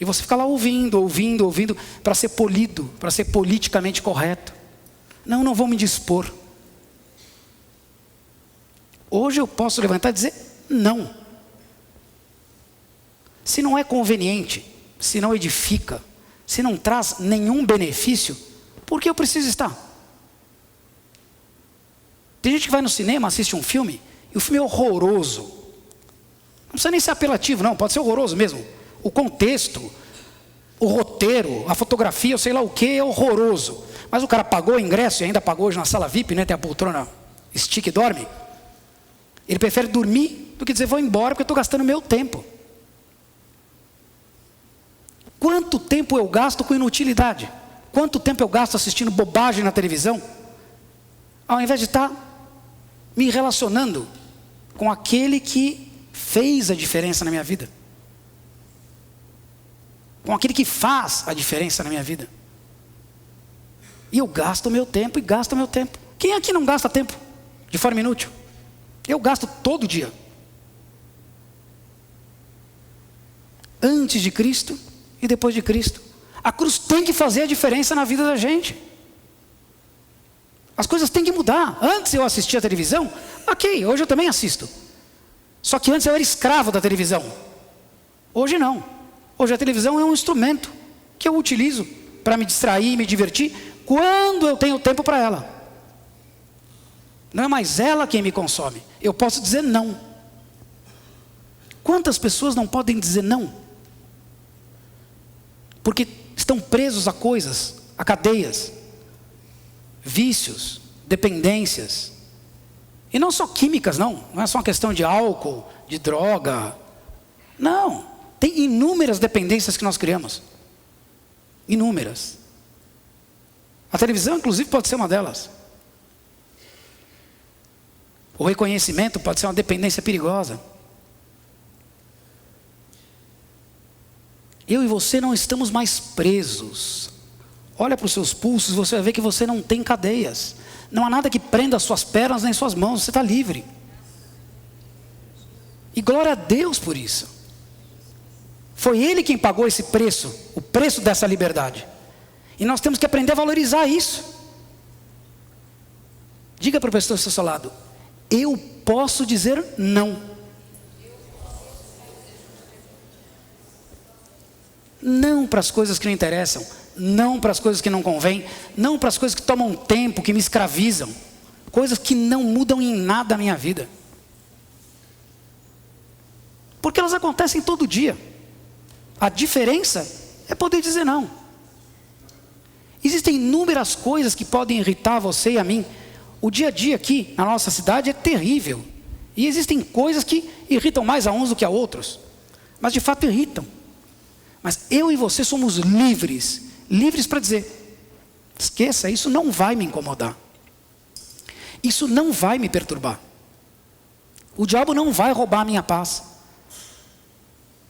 E você fica lá ouvindo para ser polido, para ser politicamente correto. Não vou me dispor. Hoje eu posso levantar e dizer não. Se não é conveniente, se não edifica, se não traz nenhum benefício, por que eu preciso estar? Tem gente que vai no cinema, assiste um filme, e o filme é horroroso. Não precisa nem ser apelativo, não, pode ser horroroso mesmo. O contexto, o roteiro, a fotografia, eu sei lá o que, é horroroso. Mas o cara pagou o ingresso e ainda pagou hoje na sala VIP, né? Tem a poltrona, estica e dorme. Ele prefere dormir do que dizer vou embora porque eu estou gastando meu tempo. Quanto tempo eu gasto com inutilidade? Quanto tempo eu gasto assistindo bobagem na televisão? Ao invés de estar me relacionando com aquele que fez a diferença na minha vida. Com aquele que faz a diferença na minha vida. E eu gasto o meu tempo e gasto o meu tempo. Quem aqui não gasta tempo de forma inútil? Eu gasto todo dia. Antes de Cristo e depois de Cristo. A cruz tem que fazer a diferença na vida da gente. As coisas têm que mudar. Antes eu assistia a televisão, ok, hoje eu também assisto. Só que antes eu era escravo da televisão. Hoje não. Hoje a televisão é um instrumento que eu utilizo para me distrair, me divertir, quando eu tenho tempo para ela. Não é mais ela quem me consome. Eu posso dizer não. Quantas pessoas não podem dizer não? Porque estão presos a coisas, a cadeias, vícios, dependências. E não só químicas, não é só uma questão de álcool, de droga. Não, tem inúmeras dependências que nós criamos. Inúmeras. A televisão, inclusive, pode ser uma delas. O reconhecimento pode ser uma dependência perigosa. Eu e você não estamos mais presos. Olha para os seus pulsos, você vai ver que você não tem cadeias. Não há nada que prenda as suas pernas nem suas mãos, você está livre. E glória a Deus por isso. Foi Ele quem pagou esse preço, o preço dessa liberdade. E nós temos que aprender a valorizar isso. Diga para o pessoa do seu lado: eu posso dizer não. Não para as coisas que não interessam, não para as coisas que não convêm, não para as coisas que tomam tempo, que me escravizam, coisas que não mudam em nada a minha vida. Porque elas acontecem todo dia. A diferença é poder dizer não. Existem inúmeras coisas que podem irritar você e a mim. O dia a dia aqui na nossa cidade é terrível. E existem coisas que irritam mais a uns do que a outros. Mas de fato irritam. Mas eu e você somos livres. Livres para dizer: esqueça, isso não vai me incomodar. Isso não vai me perturbar. O diabo não vai roubar a minha paz.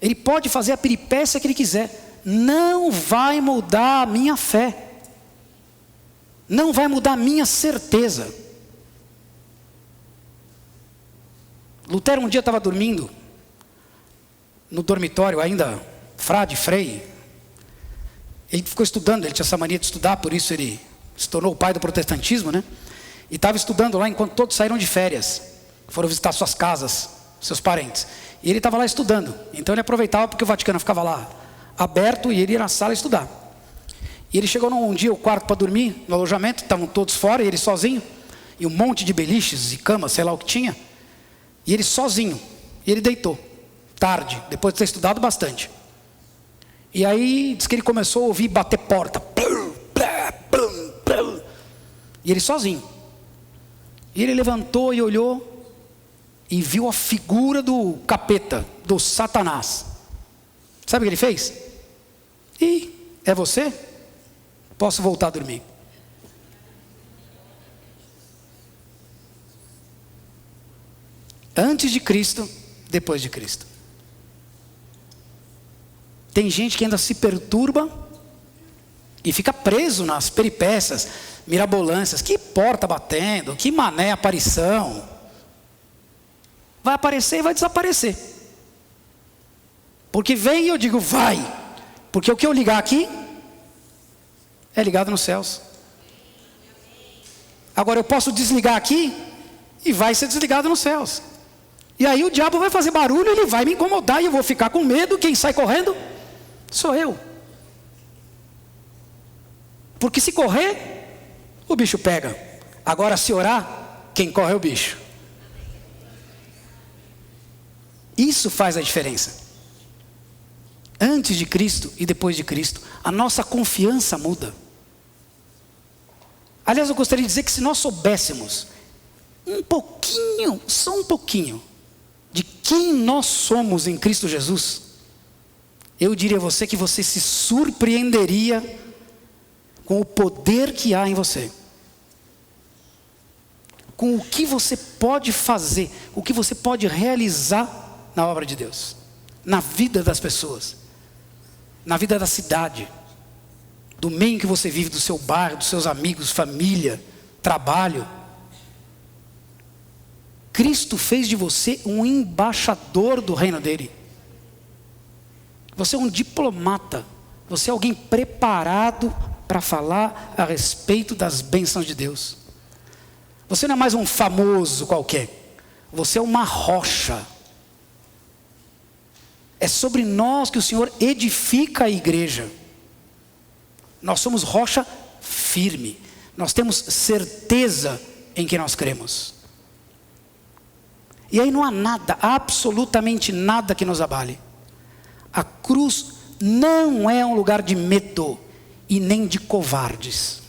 Ele pode fazer a peripécia que ele quiser. Não vai mudar a minha fé. Não vai mudar a minha certeza. Lutero um dia estava dormindo no dormitório, ainda frade, frei. Ele ficou estudando, ele tinha essa mania de estudar, por isso ele se tornou o pai do protestantismo, né? E estava estudando lá enquanto todos saíram de férias. Foram visitar suas casas, seus parentes. E ele estava lá estudando. Então ele aproveitava porque o Vaticano ficava lá aberto e ele ia na sala estudar. E ele chegou um dia ao quarto para dormir, no alojamento, estavam todos fora, e ele sozinho. E um monte de beliches e camas, sei lá o que tinha. E ele sozinho. E ele deitou. Tarde, depois de ter estudado bastante. E aí diz que ele começou a ouvir bater porta. E ele sozinho. E ele levantou e olhou e viu a figura do capeta, do Satanás. Sabe o que ele fez? É você? Posso voltar a dormir. Antes de Cristo, depois de Cristo. Tem gente que ainda se perturba e fica preso nas peripécias mirabolâncias. Que porta batendo, que mané aparição. Vai aparecer e vai desaparecer. Porque vem e eu digo vai. Porque o que eu ligar aqui é ligado nos céus. Agora eu posso desligar aqui e vai ser desligado nos céus. E aí o diabo vai fazer barulho, ele vai me incomodar e eu vou ficar com medo. Quem sai correndo sou eu. Porque se correr, o bicho pega. Agora se orar, quem corre é o bicho. Isso faz a diferença. Antes de Cristo e depois de Cristo, a nossa confiança muda. Aliás, eu gostaria de dizer que se nós soubéssemos um pouquinho, só um pouquinho, de quem nós somos em Cristo Jesus, eu diria a você que você se surpreenderia com o poder que há em você. Com o que você pode fazer, o que você pode realizar na obra de Deus, na vida das pessoas, na vida da cidade, do meio em que você vive, do seu bairro, dos seus amigos, família, trabalho. Cristo fez de você um embaixador do reino dele. Você é um diplomata. Você é alguém preparado para falar a respeito das bênçãos de Deus. Você não é mais um famoso qualquer. Você é uma rocha. É sobre nós que o Senhor edifica a igreja. Nós somos rocha firme. Nós temos certeza em que nós cremos. E aí não há nada, absolutamente nada que nos abale. A cruz não é um lugar de medo e nem de covardes.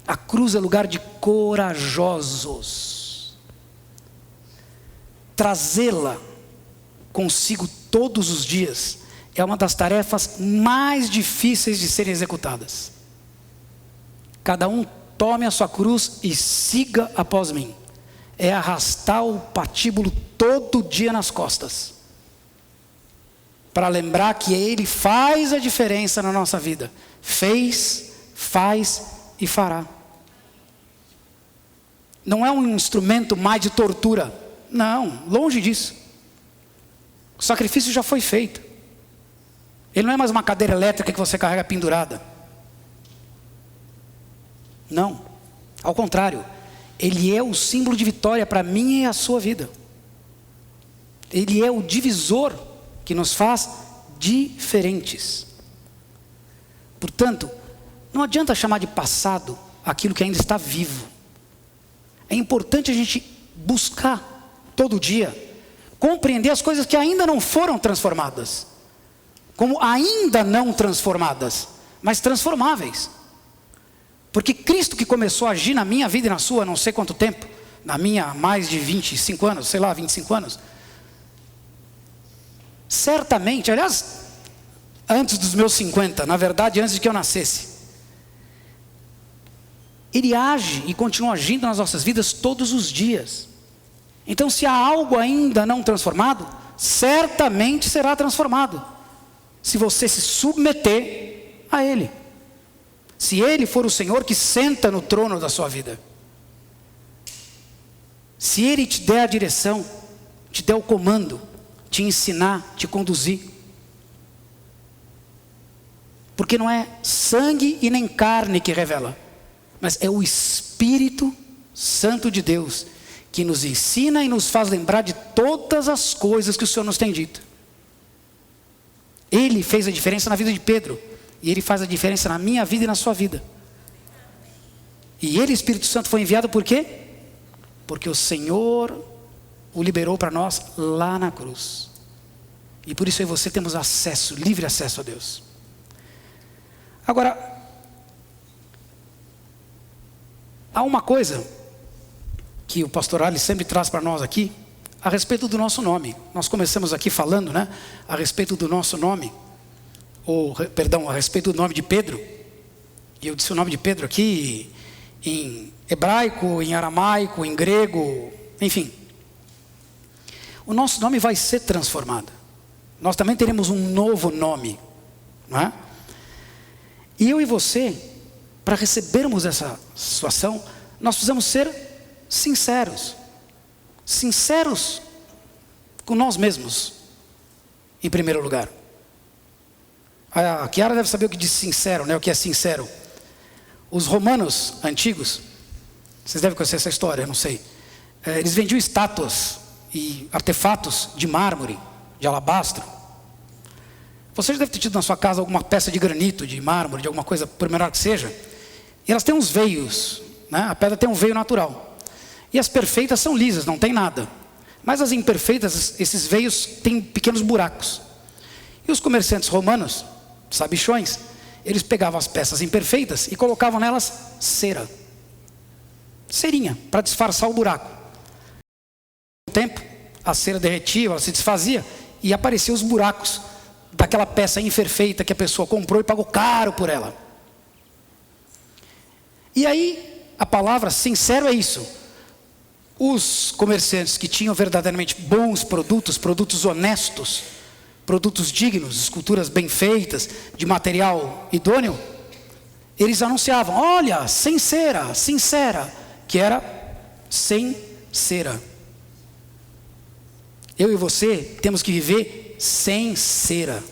A cruz é lugar de corajosos. Trazê-la consigo todos os dias é uma das tarefas mais difíceis de serem executadas. Cada um tome a sua cruz e siga após mim. É arrastar o patíbulo todo dia nas costas, para lembrar que Ele faz a diferença na nossa vida. Fez, faz e fará. Não é um instrumento mais de tortura. Não, longe disso. O sacrifício já foi feito. Ele não é mais uma cadeira elétrica que você carrega pendurada. Não, ao contrário. Ele é o símbolo de vitória para mim e a sua vida. Ele é o divisor que nos faz diferentes. Portanto, não adianta chamar de passado aquilo que ainda está vivo. É importante a gente buscar todo dia compreender as coisas que ainda não foram transformadas, como ainda não transformadas, mas transformáveis. Porque Cristo que começou a agir na minha vida e na sua, não sei quanto tempo, na minha mais de 25 anos, sei lá, 25 anos, certamente, aliás, antes dos meus 50, na verdade antes de que eu nascesse, Ele age e continua agindo nas nossas vidas todos os dias. Então se há algo ainda não transformado, certamente será transformado, se você se submeter a Ele. Se Ele for o Senhor que senta no trono da sua vida. Se Ele te der a direção, te der o comando, te ensinar, te conduzir. Porque não é sangue e nem carne que revela, mas é o Espírito Santo de Deus, que nos ensina e nos faz lembrar de todas as coisas que o Senhor nos tem dito. Ele fez a diferença na vida de Pedro, e Ele faz a diferença na minha vida e na sua vida. E Ele, Espírito Santo, foi enviado por quê? Porque o Senhor o liberou para nós lá na cruz. E por isso eu e você temos acesso, livre acesso a Deus. Agora, há uma coisa que o pastor Ali sempre traz para nós aqui, a respeito do nosso nome. Nós começamos aqui falando, né, a respeito do nosso nome, a respeito do nome de Pedro. E eu disse o nome de Pedro aqui em hebraico, em aramaico, em grego, enfim. O nosso nome vai ser transformado. Nós também teremos um novo nome, não é? E eu e você, para recebermos essa situação, nós precisamos ser sinceros. Sinceros com nós mesmos, em primeiro lugar. A Kiara deve saber o que diz sincero, né? O que é sincero. Os romanos antigos, vocês devem conhecer essa história, eu não sei. Eles vendiam estátuas e artefatos de mármore, de alabastro. Você já deve ter tido na sua casa alguma peça de granito, de mármore, de alguma coisa, por menor que seja. E elas têm uns veios, né? A pedra tem um veio natural. E as perfeitas são lisas, não tem nada. Mas as imperfeitas, esses veios têm pequenos buracos. E os comerciantes romanos, sabichões, eles pegavam as peças imperfeitas e colocavam nelas cera. Cerinha, para disfarçar o buraco. Com o tempo, a cera derretia, ela se desfazia e apareciam os buracos daquela peça imperfeita que a pessoa comprou e pagou caro por ela. E aí, a palavra sincero é isso. Os comerciantes que tinham verdadeiramente bons produtos, produtos honestos, produtos dignos, esculturas bem feitas, de material idôneo, eles anunciavam, olha, sem cera, sincera, que era sem cera. Eu e você temos que viver sem cera,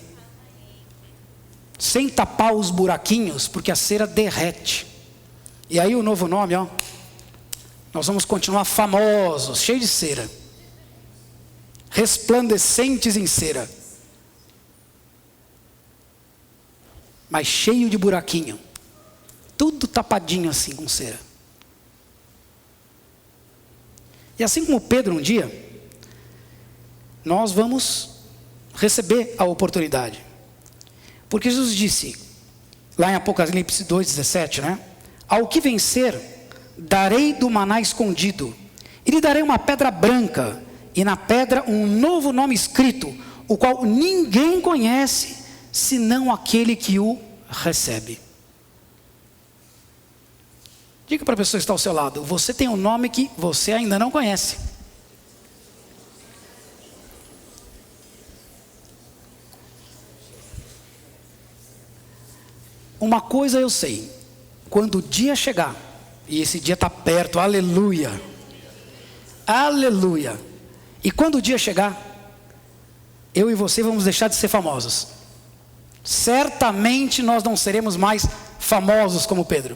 sem tapar os buraquinhos, porque a cera derrete. E aí o novo nome, ó, nós vamos continuar famosos, cheios de cera, resplandecentes em cera, mas cheio de buraquinho, tudo tapadinho assim com cera. E assim como Pedro um dia, nós vamos receber a oportunidade. Porque Jesus disse, lá em Apocalipse 2,17, né? Ao que vencer, darei do maná escondido, e lhe darei uma pedra branca, e na pedra um novo nome escrito, o qual ninguém conhece, senão aquele que o recebe. Diga para a pessoa que está ao seu lado, você tem um nome que você ainda não conhece. Uma coisa eu sei, quando o dia chegar, e esse dia está perto, aleluia, aleluia, e quando o dia chegar, eu e você vamos deixar de ser famosos. Certamente nós não seremos mais famosos como Pedro.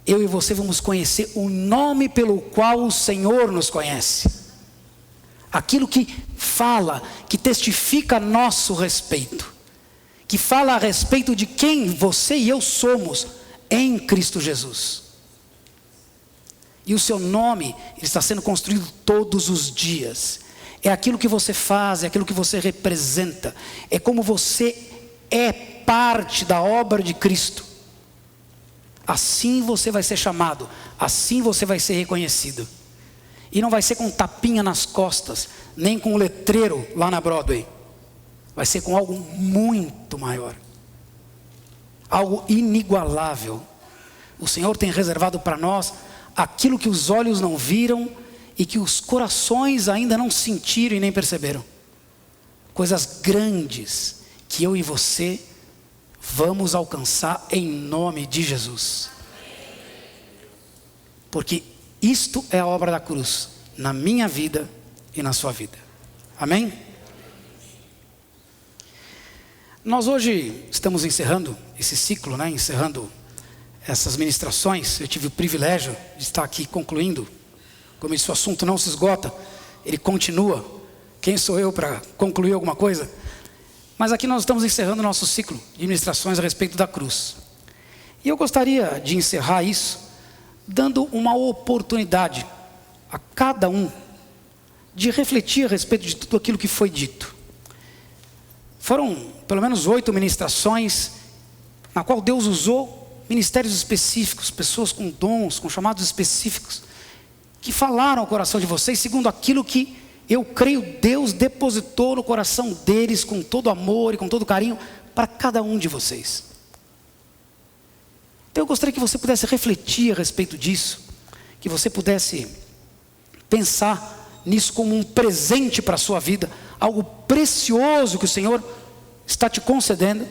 Eu e você vamos conhecer o nome pelo qual o Senhor nos conhece. Aquilo que fala, que testifica a nosso respeito. Que fala a respeito de quem você e eu somos em Cristo Jesus. E o seu nome, ele está sendo construído todos os dias. É aquilo que você faz, é aquilo que você representa. É como você é parte da obra de Cristo. Assim você vai ser chamado, assim você vai ser reconhecido. E não vai ser com tapinha nas costas, nem com um letreiro lá na Broadway. Vai ser com algo muito maior. Algo inigualável. O Senhor tem reservado para nós aquilo que os olhos não viram e que os corações ainda não sentiram e nem perceberam. Coisas grandes que eu e você vamos alcançar em nome de Jesus. Porque isto é a obra da cruz, na minha vida e na sua vida. Amém? Nós hoje estamos encerrando esse ciclo, encerrando essas ministrações. Eu tive o privilégio de estar aqui concluindo. Como esse assunto não se esgota, ele continua. Quem sou eu para concluir alguma coisa? Mas aqui nós estamos encerrando o nosso ciclo de ministrações a respeito da cruz. E eu gostaria de encerrar isso dando uma oportunidade a cada um de refletir a respeito de tudo aquilo que foi dito. Foram pelo menos 8 ministrações na qual Deus usou ministérios específicos, pessoas com dons, com chamados específicos, que falaram ao coração de vocês segundo aquilo que eu creio Deus depositou no coração deles com todo amor e com todo carinho para cada um de vocês. Então eu gostaria que você pudesse refletir a respeito disso, que você pudesse pensar nisso como um presente para a sua vida, algo precioso que o Senhor está te concedendo.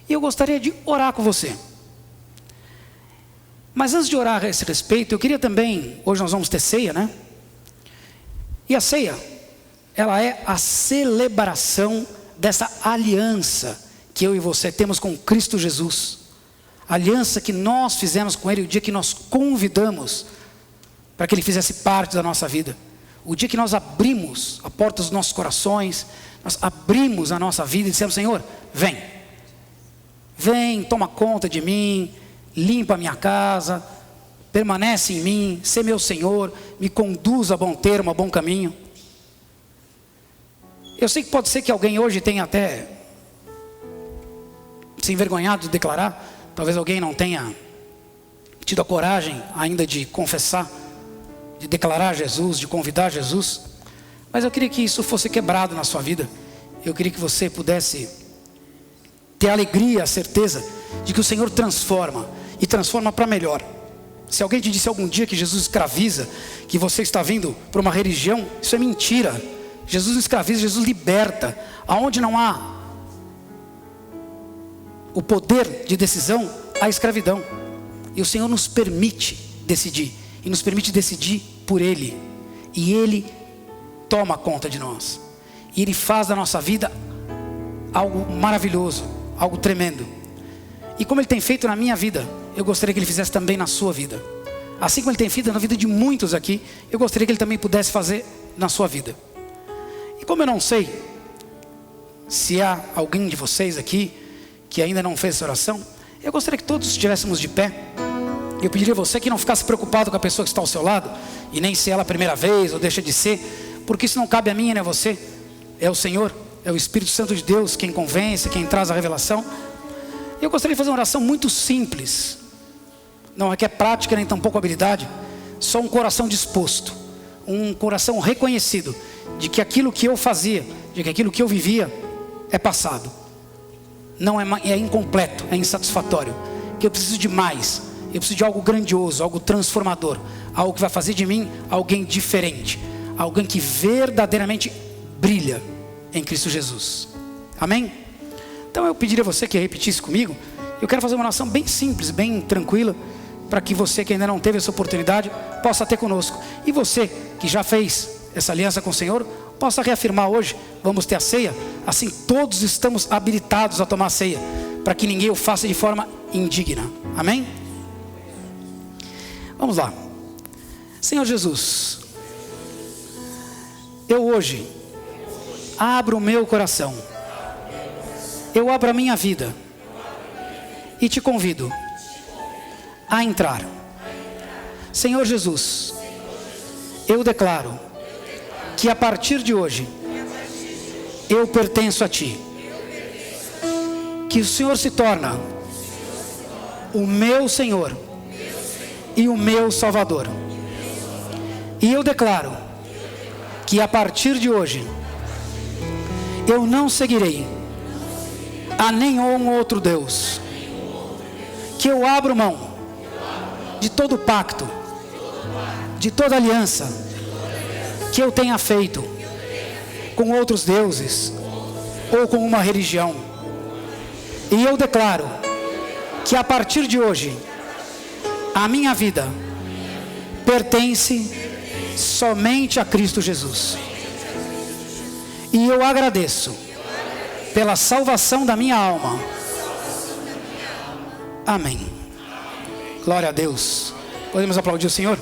E eu gostaria de orar com você. Mas antes de orar a esse respeito, eu queria também, hoje nós vamos ter ceia, E a ceia, ela é a celebração dessa aliança que eu e você temos com Cristo Jesus. A aliança que nós fizemos com Ele, o dia que nós convidamos para que Ele fizesse parte da nossa vida. O dia que nós abrimos a porta dos nossos corações, nós abrimos a nossa vida e dissemos: Senhor, vem, toma conta de mim, limpa a minha casa, permanece em mim, sê meu Senhor, me conduz a bom termo, a bom caminho. Eu sei que pode ser que alguém hoje tenha até se envergonhado de declarar, talvez alguém não tenha tido a coragem ainda de confessar, de declarar Jesus, de convidar Jesus, mas eu queria que isso fosse quebrado na sua vida. Eu queria que você pudesse ter a alegria, a certeza de que o Senhor transforma, e transforma para melhor. Se alguém te disse algum dia que Jesus escraviza, que você está vindo para uma religião, isso é mentira. Jesus não escraviza, Jesus liberta. Aonde não há o poder de decisão, há escravidão. E o Senhor nos permite decidir, e nos permite decidir por Ele, e Ele toma conta de nós, e Ele faz da nossa vida algo maravilhoso, algo tremendo. E como Ele tem feito na minha vida, eu gostaria que Ele fizesse também na sua vida. Assim como Ele tem feito na vida de muitos aqui, eu gostaria que Ele também pudesse fazer na sua vida. E como eu não sei se há alguém de vocês aqui que ainda não fez essa oração, eu gostaria que todos estivéssemos de pé. Eu pediria a você que não ficasse preocupado com a pessoa que está ao seu lado, e nem se ela é a primeira vez ou deixa de ser, porque isso não cabe a mim nem a você. É o Senhor, é o Espírito Santo de Deus quem convence, quem traz a revelação. Eu gostaria de fazer uma oração muito simples, não requer prática nem tampouco habilidade, só um coração disposto, um coração reconhecido de que aquilo que eu fazia, de que aquilo que eu vivia é passado, não é incompleto, é insatisfatório, que eu preciso de mais, eu preciso de algo grandioso, algo transformador, algo que vai fazer de mim alguém diferente, alguém que verdadeiramente brilha em Cristo Jesus. Amém? Então eu pediria a você que repetisse comigo. Eu quero fazer uma oração bem simples, bem tranquila, para que você que ainda não teve essa oportunidade possa ter conosco, e você que já fez essa aliança com o Senhor possa reafirmar hoje. Vamos ter a ceia, assim todos estamos habilitados a tomar a ceia, para que ninguém o faça de forma indigna. Amém? Vamos lá. Senhor Jesus, eu hoje abro o meu coração, eu abro a minha vida e te convido a entrar. Senhor Jesus, eu declaro que a partir de hoje eu pertenço a Ti, que o Senhor se torna o meu Senhor e o meu Salvador. E eu declaro que a partir de hoje eu não seguirei a nenhum outro Deus, que eu abro mão de todo pacto, de toda aliança que eu tenha feito com outros deuses ou com uma religião. E eu declaro que a partir de hoje a minha vida pertence somente a Cristo Jesus. E eu agradeço pela salvação da minha alma. Amém. Glória a Deus. Podemos aplaudir o Senhor?